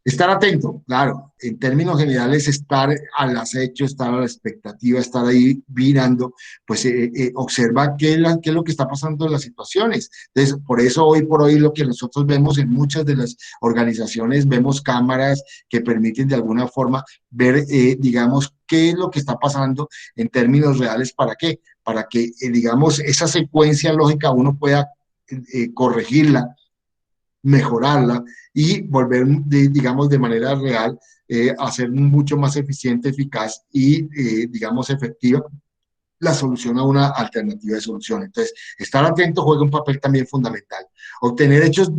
Estar atento, claro, en términos generales, estar al acecho, estar a la expectativa, estar ahí mirando, pues observa qué es lo que está pasando en las situaciones. Entonces, por eso hoy por hoy lo que nosotros vemos en muchas de las organizaciones, vemos cámaras que permiten de alguna forma ver, digamos, qué es lo que está pasando en términos reales, ¿para qué? Para que, digamos, esa secuencia lógica uno pueda corregirla, mejorarla y volver, digamos, de manera real a ser mucho más eficiente, eficaz y, digamos, efectiva la solución a una alternativa de solución. Entonces, estar atento juega un papel también fundamental. Obtener hechos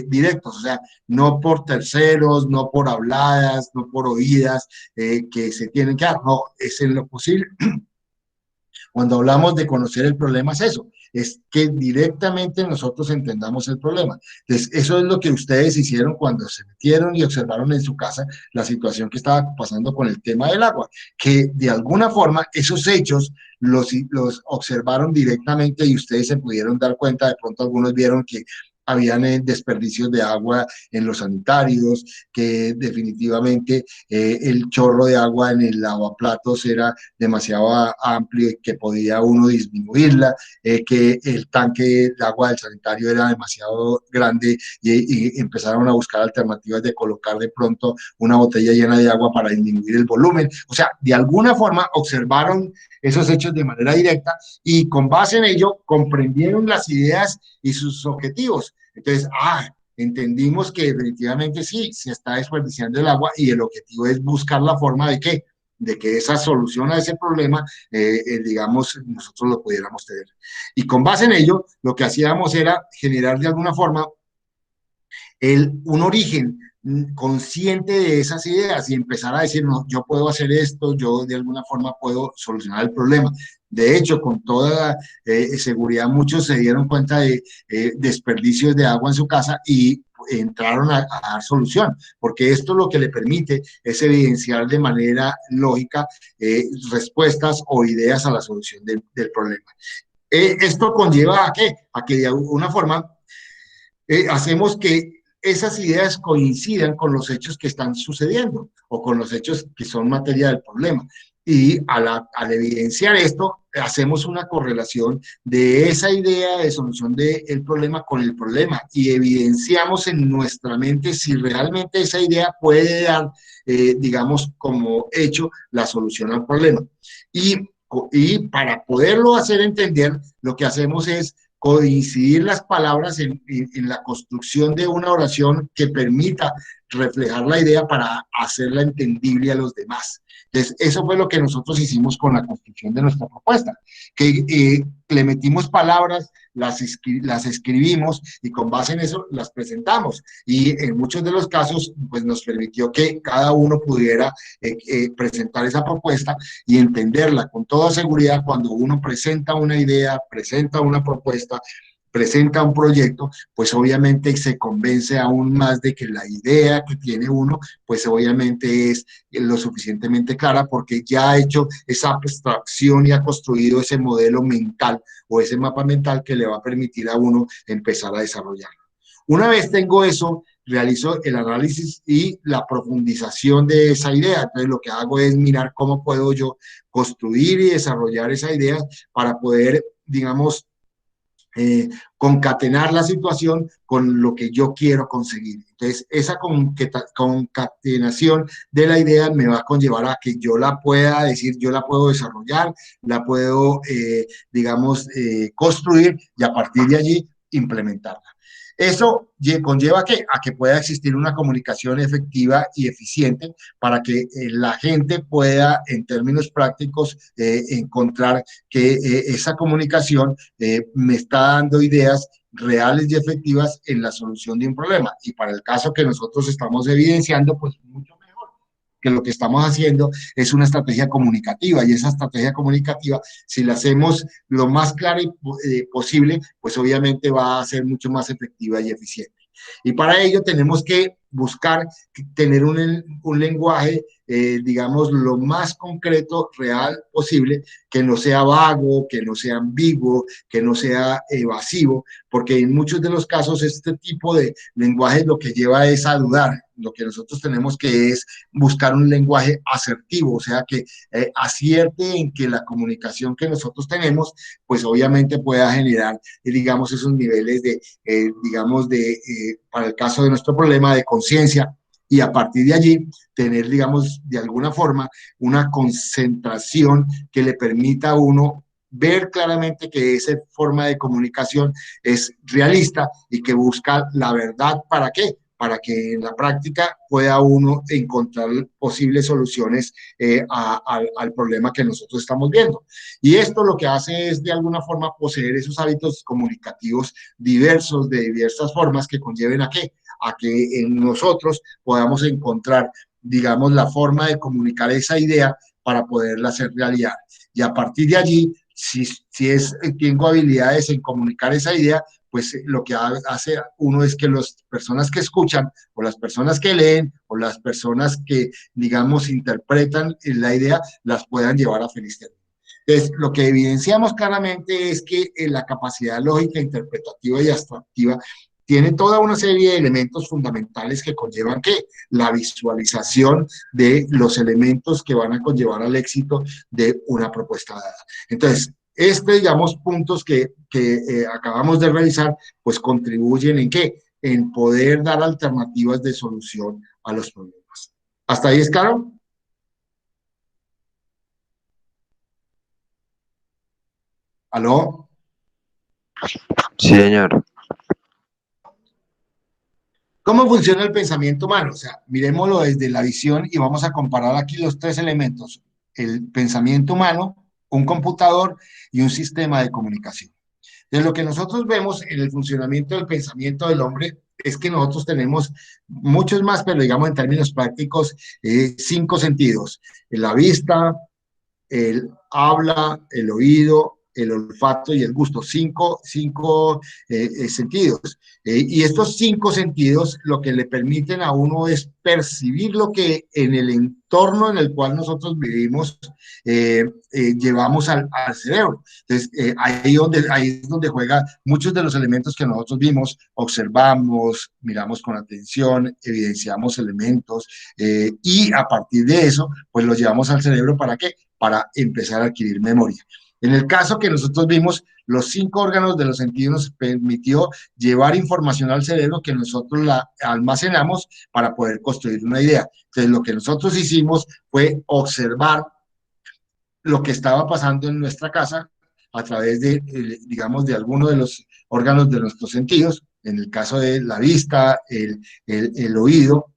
directos, o sea, no por terceros, no por habladas, no por oídas que se tienen que dar, no, es en lo posible. Cuando hablamos de conocer el problema es eso, es que directamente nosotros entendamos el problema. Entonces, eso es lo que ustedes hicieron cuando se metieron y observaron en su casa la situación que estaba pasando con el tema del agua, que de alguna forma esos hechos los observaron directamente y ustedes se pudieron dar cuenta, de pronto algunos vieron que habían desperdicios de agua en los sanitarios, que definitivamente el chorro de agua en el lavaplatos era demasiado amplio y que podía uno disminuirla, que el tanque de agua del sanitario era demasiado grande y empezaron a buscar alternativas de colocar de pronto una botella llena de agua para disminuir el volumen. O sea, de alguna forma observaron esos hechos de manera directa y con base en ello comprendieron las ideas y sus objetivos. Entonces, entendimos que definitivamente sí, se está desperdiciando el agua y el objetivo es buscar la forma de que esa solución a ese problema, digamos, nosotros lo pudiéramos tener. Y con base en ello, lo que hacíamos era generar de alguna forma un origen consciente de esas ideas y empezar a decir, no, yo puedo hacer esto, yo de alguna forma puedo solucionar el problema. De hecho, con toda seguridad, muchos se dieron cuenta de desperdicios de agua en su casa y entraron a dar solución, porque esto lo que le permite es evidenciar de manera lógica respuestas o ideas a la solución del problema. Esto conlleva a qué? A que de alguna forma hacemos que esas ideas coincidan con los hechos que están sucediendo o con los hechos que son materia del problema. Y al evidenciar esto, hacemos una correlación de esa idea de solución del problema con el problema y evidenciamos en nuestra mente si realmente esa idea puede dar, digamos, como hecho la solución al problema. Y, y para poderlo hacer entender, lo que hacemos es coincidir las palabras en la construcción de una oración que permita reflejar la idea para hacerla entendible a los demás. Entonces, eso fue lo que nosotros hicimos con la construcción de nuestra propuesta, que le metimos palabras, las escribimos y con base en eso las presentamos. Y en muchos de los casos, pues nos permitió que cada uno pudiera presentar esa propuesta y entenderla con toda seguridad. Cuando uno presenta una idea, presenta una propuesta, presenta un proyecto, pues obviamente se convence aún más de que la idea que tiene uno, pues obviamente es lo suficientemente clara porque ya ha hecho esa abstracción y ha construido ese modelo mental o ese mapa mental que le va a permitir a uno empezar a desarrollarlo. Una vez tengo eso, realizo el análisis y la profundización de esa idea. Entonces lo que hago es mirar cómo puedo yo construir y desarrollar esa idea para poder, digamos, concatenar la situación con lo que yo quiero conseguir. Entonces, esa concatenación de la idea me va a conllevar a que yo la pueda decir, yo la puedo desarrollar, la puedo, digamos, construir y a partir de allí implementarla. Eso conlleva a que pueda existir una comunicación efectiva y eficiente para que la gente pueda, en términos prácticos, encontrar que esa comunicación me está dando ideas reales y efectivas en la solución de un problema. Y para el caso que nosotros estamos evidenciando, pues mucho mejor, que lo que estamos haciendo es una estrategia comunicativa y esa estrategia comunicativa, si la hacemos lo más clara posible, pues obviamente va a ser mucho más efectiva y eficiente. Y para ello tenemos que buscar tener un lenguaje, digamos, lo más concreto, real posible, que no sea vago, que no sea ambiguo, que no sea evasivo, porque en muchos de los casos este tipo de lenguaje lo que lleva es a dudar. Lo que nosotros tenemos que es buscar un lenguaje asertivo, o sea, que acierte en que la comunicación que nosotros tenemos, pues obviamente pueda generar, digamos, esos niveles de, digamos, para el caso de nuestro problema, de conciencia, y a partir de allí tener, digamos, de alguna forma, una concentración que le permita a uno ver claramente que esa forma de comunicación es realista y que busca la verdad. ¿Para qué? Para que en la práctica pueda uno encontrar posibles soluciones al problema que nosotros estamos viendo. Y esto lo que hace es de alguna forma poseer esos hábitos comunicativos diversos, de diversas formas que conlleven a qué? A que en nosotros podamos encontrar, digamos, la forma de comunicar esa idea para poderla hacer realidad. Y a partir de allí, tengo habilidades en comunicar esa idea, pues lo que hace uno es que las personas que escuchan o las personas que leen o las personas que, digamos, interpretan la idea, las puedan llevar a feliz término. Entonces, lo que evidenciamos claramente es que la capacidad lógica, interpretativa y abstractiva tiene toda una serie de elementos fundamentales que conllevan ¿qué? La visualización de los elementos que van a conllevar al éxito de una propuesta dada. Entonces, digamos, puntos que acabamos de revisar, pues contribuyen ¿en qué? En poder dar alternativas de solución a los problemas. ¿Hasta ahí es claro? ¿Aló? Sí, señor. ¿Cómo funciona el pensamiento humano? O sea, miremoslo desde la visión y vamos a comparar aquí los tres elementos: el pensamiento humano, un computador y un sistema de comunicación. De lo que nosotros vemos en el funcionamiento del pensamiento del hombre es que nosotros tenemos muchos más, pero digamos en términos prácticos, cinco sentidos: la vista, el habla, el oído, el olfato y el gusto. Cinco sentidos. Y estos cinco sentidos lo que le permiten a uno es percibir lo que en el entorno en el cual nosotros vivimos llevamos al cerebro. Entonces, ahí es donde juega muchos de los elementos que nosotros vimos, observamos, miramos con atención, evidenciamos elementos y a partir de eso, pues los llevamos al cerebro. ¿Para qué? Para empezar a adquirir memoria. En el caso que nosotros vimos, los cinco órganos de los sentidos nos permitió llevar información al cerebro que nosotros la almacenamos para poder construir una idea. Entonces, lo que nosotros hicimos fue observar lo que estaba pasando en nuestra casa a través de, digamos, de alguno de los órganos de nuestros sentidos, en el caso de la vista, el oído,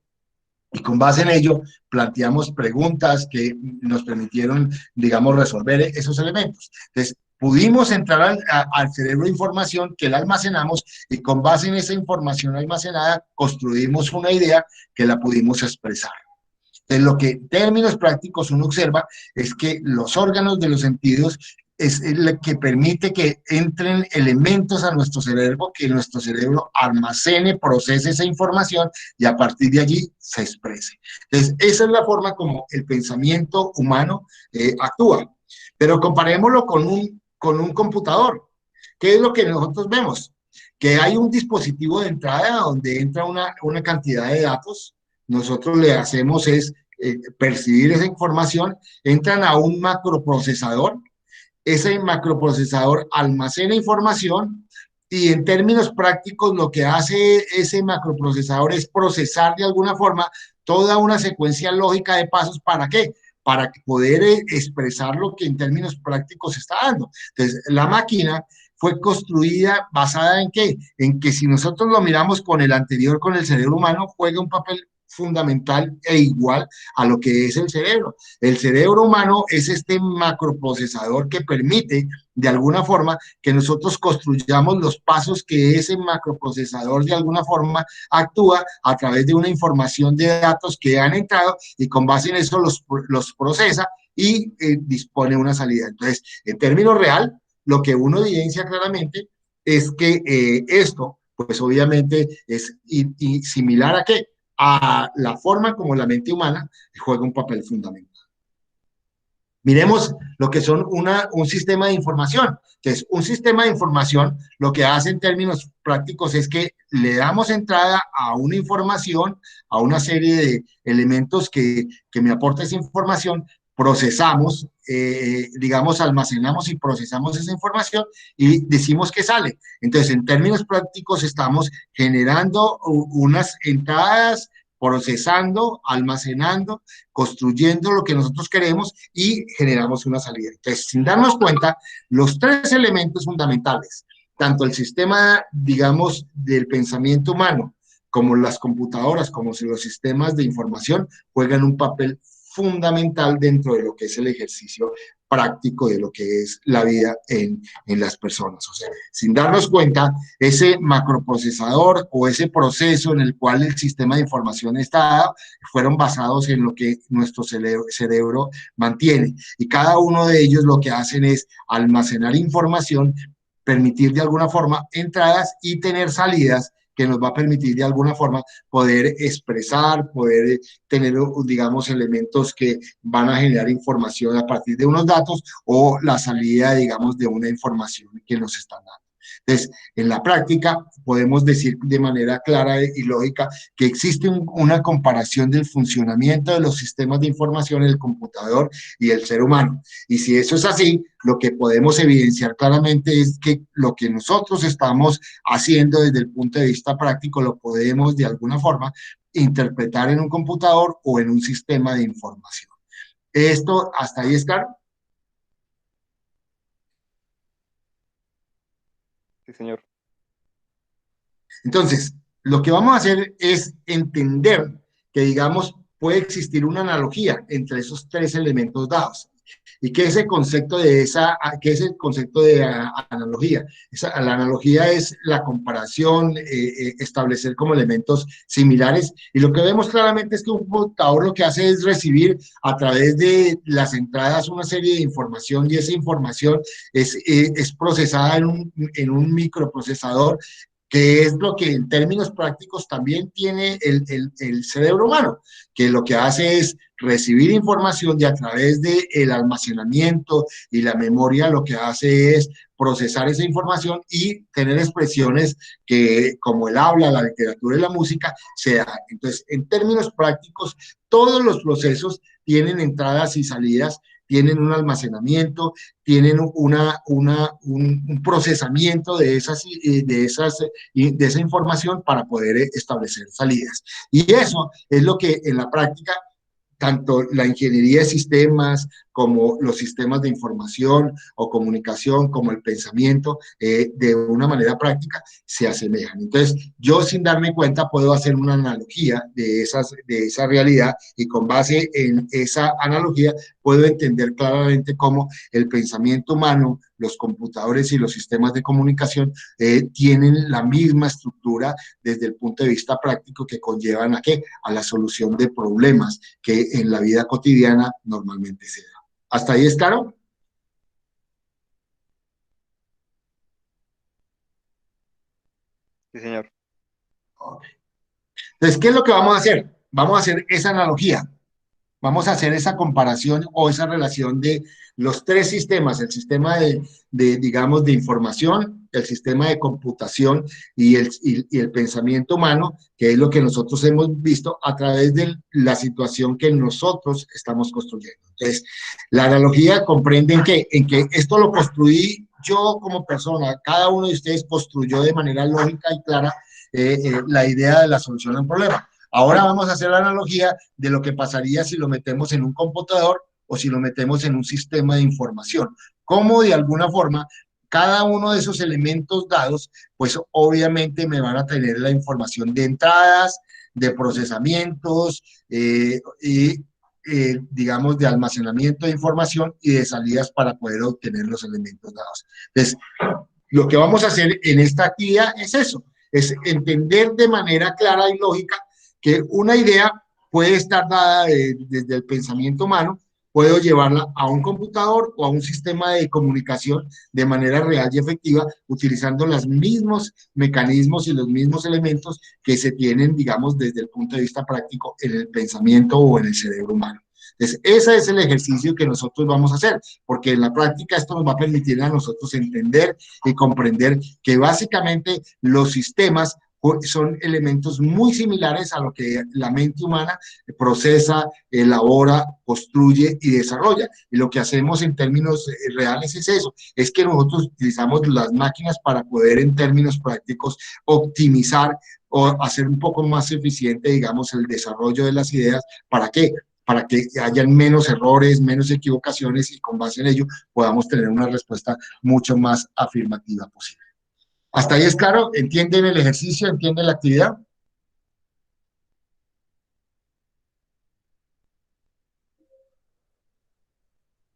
y con base en ello planteamos preguntas que nos permitieron, digamos, resolver esos elementos. Entonces, pudimos entrar al cerebro información que la almacenamos y con base en esa información almacenada construimos una idea que la pudimos expresar. Entonces, lo que en términos prácticos uno observa es que los órganos de los sentidos es lo que permite que entren elementos a nuestro cerebro, que nuestro cerebro almacene, procese esa información y a partir de allí se exprese. Entonces, esa es la forma como el pensamiento humano actúa. Pero comparémoslo con un computador. ¿Qué es lo que nosotros vemos? Que hay un dispositivo de entrada donde entra una cantidad de datos. Nosotros le hacemos es percibir esa información, entran a un macroprocesador, ese macroprocesador almacena información y en términos prácticos lo que hace ese macroprocesador es procesar de alguna forma toda una secuencia lógica de pasos. ¿Para qué? Para poder expresar lo que en términos prácticos se está dando. Entonces, la máquina fue construida basada en qué? En que si nosotros lo miramos con el anterior, con el cerebro humano, juega un papel fundamental e igual a lo que es el cerebro. El cerebro humano es este macroprocesador que permite, de alguna forma, que nosotros construyamos los pasos que ese macroprocesador de alguna forma actúa a través de una información de datos que han entrado y con base en eso los procesa y dispone una salida. Entonces, en términos real, lo que uno evidencia claramente es que esto, pues obviamente es similar a qué? A la forma como la mente humana juega un papel fundamental. Miremos lo que son un sistema de información. Entonces, un sistema de información lo que hace en términos prácticos es que le damos entrada a una información, a una serie de elementos que me aporta esa información, procesamos, digamos, almacenamos y procesamos esa información y decimos que sale. Entonces, en términos prácticos, estamos generando unas entradas, procesando, almacenando, construyendo lo que nosotros queremos y generamos una salida. Entonces, sin darnos cuenta, los tres elementos fundamentales, tanto el sistema, digamos, del pensamiento humano, como las computadoras, como los sistemas de información, juegan un papel fundamental dentro de lo que es el ejercicio práctico de lo que es la vida en las personas. O sea, sin darnos cuenta, ese macroprocesador o ese proceso en el cual el sistema de información está dado, fueron basados en lo que nuestro cerebro mantiene. Y cada uno de ellos lo que hacen es almacenar información, permitir de alguna forma entradas y tener salidas que nos va a permitir de alguna forma poder expresar, poder tener, digamos, elementos que van a generar información a partir de unos datos o la salida, digamos, de una información que nos están dando. Entonces, en la práctica podemos decir de manera clara y lógica que existe una comparación del funcionamiento de los sistemas de información, el computador y el ser humano. Y si eso es así, lo que podemos evidenciar claramente es que lo que nosotros estamos haciendo desde el punto de vista práctico lo podemos de alguna forma interpretar en un computador o en un sistema de información. Esto, hasta ahí es claro. Sí, señor. Entonces, lo que vamos a hacer es entender que, digamos, puede existir una analogía entre esos tres elementos dados. ¿Y qué es el concepto de qué es el concepto de analogía? La analogía es la comparación, establecer como elementos similares. Y lo que vemos claramente es que un computador lo que hace es recibir a través de las entradas una serie de información y esa información es procesada en un microprocesador que es lo que en términos prácticos también tiene el cerebro humano, que lo que hace es recibir información y a través del almacenamiento y la memoria lo que hace es procesar esa información y tener expresiones que, como el habla, la literatura y la música, se da. Entonces, en términos prácticos, todos los procesos tienen entradas y salidas, tienen un almacenamiento, tienen un procesamiento de esa información para poder establecer salidas. Y eso es lo que en la práctica tanto la ingeniería de sistemas como los sistemas de información o comunicación, como el pensamiento, de una manera práctica, se asemejan. Entonces, yo sin darme cuenta puedo hacer una analogía de esa realidad y con base en esa analogía puedo entender claramente cómo el pensamiento humano, los computadores y los sistemas de comunicación tienen la misma estructura desde el punto de vista práctico que conllevan a qué? A la solución de problemas que en la vida cotidiana normalmente se da. ¿Hasta ahí es claro? Sí, señor. Entonces, ¿qué es lo que vamos a hacer? Vamos a hacer esa analogía. Vamos a hacer esa comparación o esa relación de los tres sistemas, el sistema digamos, de información, el sistema de computación y el pensamiento humano, que es lo que nosotros hemos visto a través de la situación que nosotros estamos construyendo. Entonces, la analogía comprende en que esto lo construí yo como persona, cada uno de ustedes construyó de manera lógica y clara la idea de la solución a un problema. Ahora vamos a hacer la analogía de lo que pasaría si lo metemos en un computador o si lo metemos en un sistema de información. Cómo de alguna forma cada uno de esos elementos dados, pues obviamente me van a tener la información de entradas, de procesamientos digamos, de almacenamiento de información y de salidas para poder obtener los elementos dados. Entonces, lo que vamos a hacer en esta actividad es eso, es entender de manera clara y lógica que una idea puede estar dada desde el pensamiento humano, puedo llevarla a un computador o a un sistema de comunicación de manera real y efectiva, utilizando los mismos mecanismos y los mismos elementos que se tienen, digamos, desde el punto de vista práctico en el pensamiento o en el cerebro humano. Entonces, ese es el ejercicio que nosotros vamos a hacer, porque en la práctica esto nos va a permitir a nosotros entender y comprender que básicamente los sistemas son elementos muy similares a lo que la mente humana procesa, elabora, construye y desarrolla. Y lo que hacemos en términos reales es eso, es que nosotros utilizamos las máquinas para poder en términos prácticos optimizar o hacer un poco más eficiente, digamos, el desarrollo de las ideas. ¿Para qué? Para que hayan menos errores, menos equivocaciones y con base en ello podamos tener una respuesta mucho más afirmativa posible. ¿Hasta ahí es claro? ¿Entienden el ejercicio? ¿Entienden la actividad?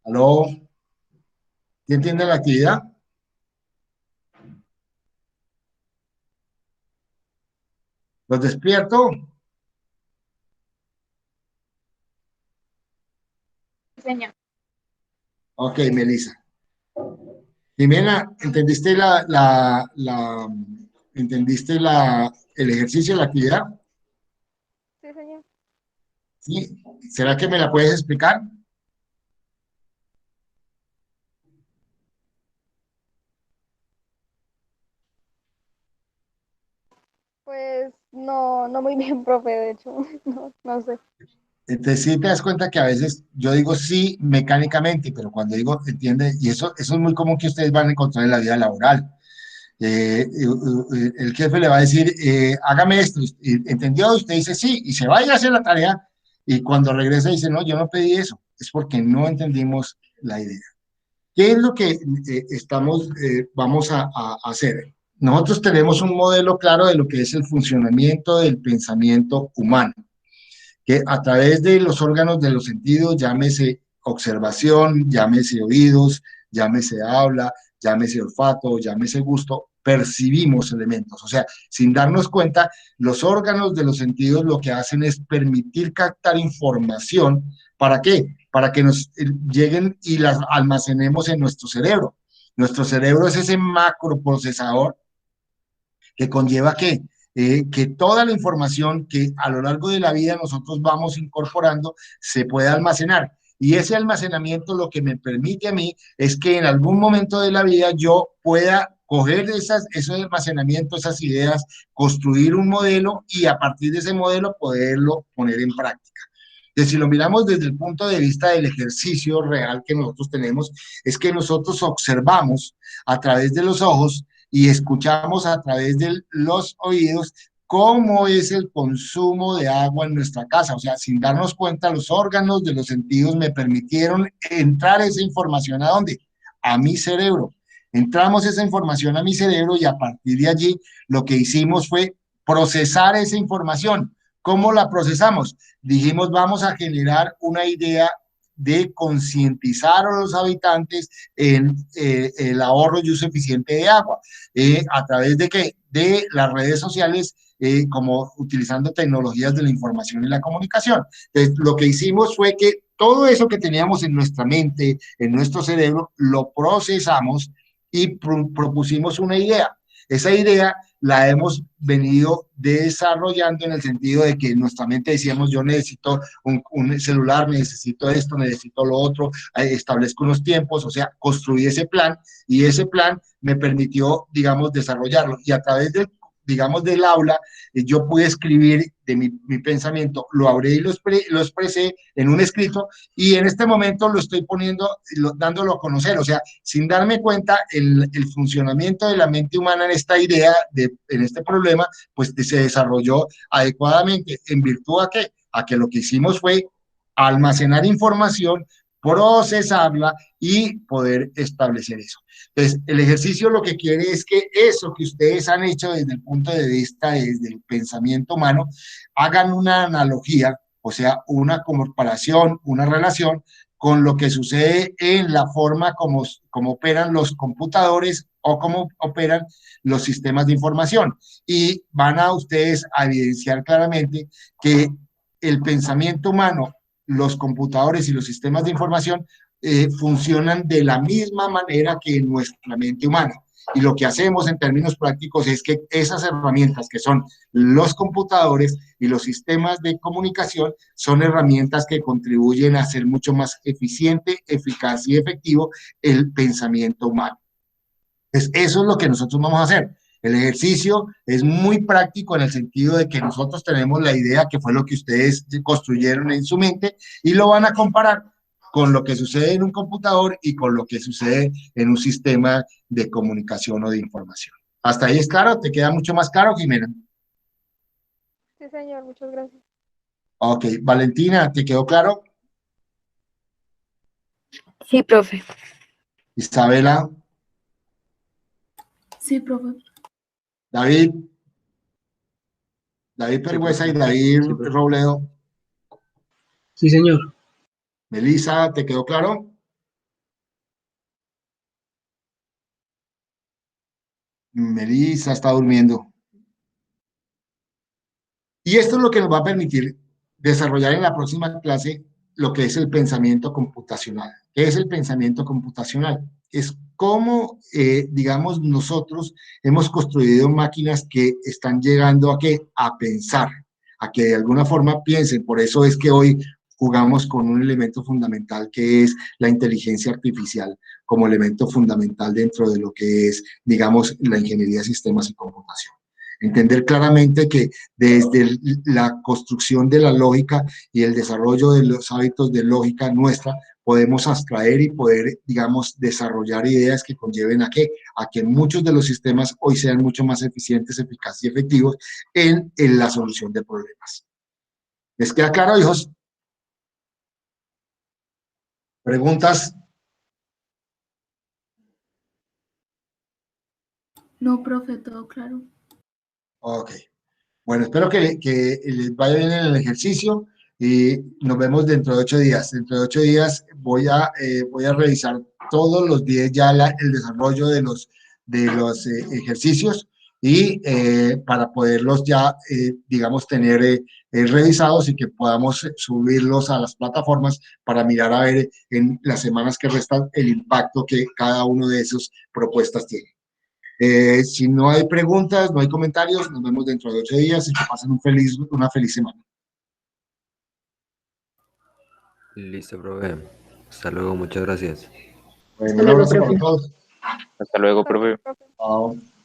¿Aló? ¿Sí entienden la actividad? ¿Los despierto? Señor. Ok, Melissa. Jimena, ¿entendiste el ejercicio, la actividad? Sí, señor. ¿Sí? ¿Será que me la puedes explicar? Pues no, no muy bien, profe, de hecho, no, no sé. Entonces, sí te das cuenta que a veces yo digo sí mecánicamente, pero cuando digo entiende, y eso es muy común que ustedes van a encontrar en la vida laboral. El jefe le va a decir, hágame esto, ¿entendió? Usted dice sí, y se va a ir a hacer la tarea, y cuando regresa dice, no, yo no pedí eso, es porque no entendimos la idea. ¿Qué es lo que vamos a hacer? Nosotros tenemos un modelo claro de lo que es el funcionamiento del pensamiento humano, que a través de los órganos de los sentidos, llámese observación, llámese oídos, llámese habla, llámese olfato, llámese gusto, percibimos elementos. O sea, sin darnos cuenta, los órganos de los sentidos lo que hacen es permitir captar información. ¿Para qué? Para que nos lleguen y las almacenemos en nuestro cerebro. Nuestro cerebro es ese macroprocesador que conlleva que toda la información que a lo largo de la vida nosotros vamos incorporando se pueda almacenar. Y ese almacenamiento lo que me permite a mí es que en algún momento de la vida yo pueda coger ese almacenamiento, esas ideas, construir un modelo y a partir de ese modelo poderlo poner en práctica. Entonces, si lo miramos desde el punto de vista del ejercicio real que nosotros tenemos, es que nosotros observamos a través de los ojos y escuchamos a través de los oídos cómo es el consumo de agua en nuestra casa. O sea, sin darnos cuenta, los órganos de los sentidos me permitieron entrar esa información ¿a dónde? A mi cerebro. Entramos esa información a mi cerebro y a partir de allí lo que hicimos fue procesar esa información. ¿Cómo la procesamos? Dijimos, vamos a generar una idea de concientizar a los habitantes en el ahorro y uso eficiente de agua. ¿A través de qué? De las redes sociales, como utilizando tecnologías de la información y la comunicación. Entonces, lo que hicimos fue que todo eso que teníamos en nuestra mente, en nuestro cerebro, lo procesamos y propusimos una idea. Esa idea la hemos venido desarrollando en el sentido de que en nuestra mente decíamos, yo necesito un celular, necesito esto, necesito lo otro, establezco unos tiempos, o sea, construí ese plan y ese plan me permitió, digamos, desarrollarlo. Y a través del, digamos, del aula, yo pude escribir de mi pensamiento, lo hablé y lo expresé en un escrito y en este momento lo estoy poniendo, dándolo a conocer, o sea, sin darme cuenta, el funcionamiento de la mente humana en esta idea, en este problema, pues se desarrolló adecuadamente. ¿En virtud a qué? A que lo que hicimos fue almacenar información, procesarla y poder establecer eso. Entonces, el ejercicio lo que quiere es que eso que ustedes han hecho desde el punto de vista, desde el pensamiento humano, hagan una analogía, o sea, una comparación, una relación con lo que sucede en la forma como operan los computadores o cómo operan los sistemas de información. Y van a ustedes a evidenciar claramente que el pensamiento humano, los computadores y los sistemas de información funcionan de la misma manera que nuestra mente humana. Y lo que hacemos en términos prácticos es que esas herramientas que son los computadores y los sistemas de comunicación son herramientas que contribuyen a hacer mucho más eficiente, eficaz y efectivo el pensamiento humano. Entonces, eso es lo que nosotros vamos a hacer. El ejercicio es muy práctico en el sentido de que nosotros tenemos la idea que fue lo que ustedes construyeron en su mente y lo van a comparar con lo que sucede en un computador y con lo que sucede en un sistema de comunicación o de información. ¿Hasta ahí es claro? ¿Te queda mucho más claro, Jimena? Sí, señor, muchas gracias. Ok, Valentina, ¿te quedó claro? Sí, profe. Isabela, Sí, profe. David, David Pergüesa y David Sí, profe. Robledo. Sí, señor. Melissa, ¿te quedó claro? Melissa está durmiendo. Y esto es lo que nos va a permitir desarrollar en la próxima clase lo que es el pensamiento computacional. ¿Qué es el pensamiento computacional? Es cómo, digamos, nosotros hemos construido máquinas que están llegando a ¿qué? A pensar, a que de alguna forma piensen. Por eso es que hoy jugamos con un elemento fundamental que es la inteligencia artificial como elemento fundamental dentro de lo que es, digamos, la ingeniería de sistemas y computación. Entender claramente que desde la construcción de la lógica y el desarrollo de los hábitos de lógica nuestra, podemos abstraer y poder, digamos, desarrollar ideas que conlleven a que muchos de los sistemas hoy sean mucho más eficientes, eficaces y efectivos en la solución de problemas. ¿Les queda claro, hijos? ¿Preguntas? No, profe, todo claro. Ok. Bueno, espero que les vaya bien en el ejercicio y nos vemos dentro de 8 días. Dentro de 8 días voy a revisar todos los días ya el desarrollo de los ejercicios y para poderlos ya, digamos, tener revisados y que podamos subirlos a las plataformas para mirar a ver en las semanas que restan el impacto que cada uno de esas propuestas tiene. Si no hay preguntas, no hay comentarios, nos vemos dentro de 8 días y que pasen una feliz semana. Listo, profe. Hasta luego, muchas gracias. Bueno, Hasta un luego, abrazo para profe. todos. Hasta luego, Hasta luego, profe. profe. Chao.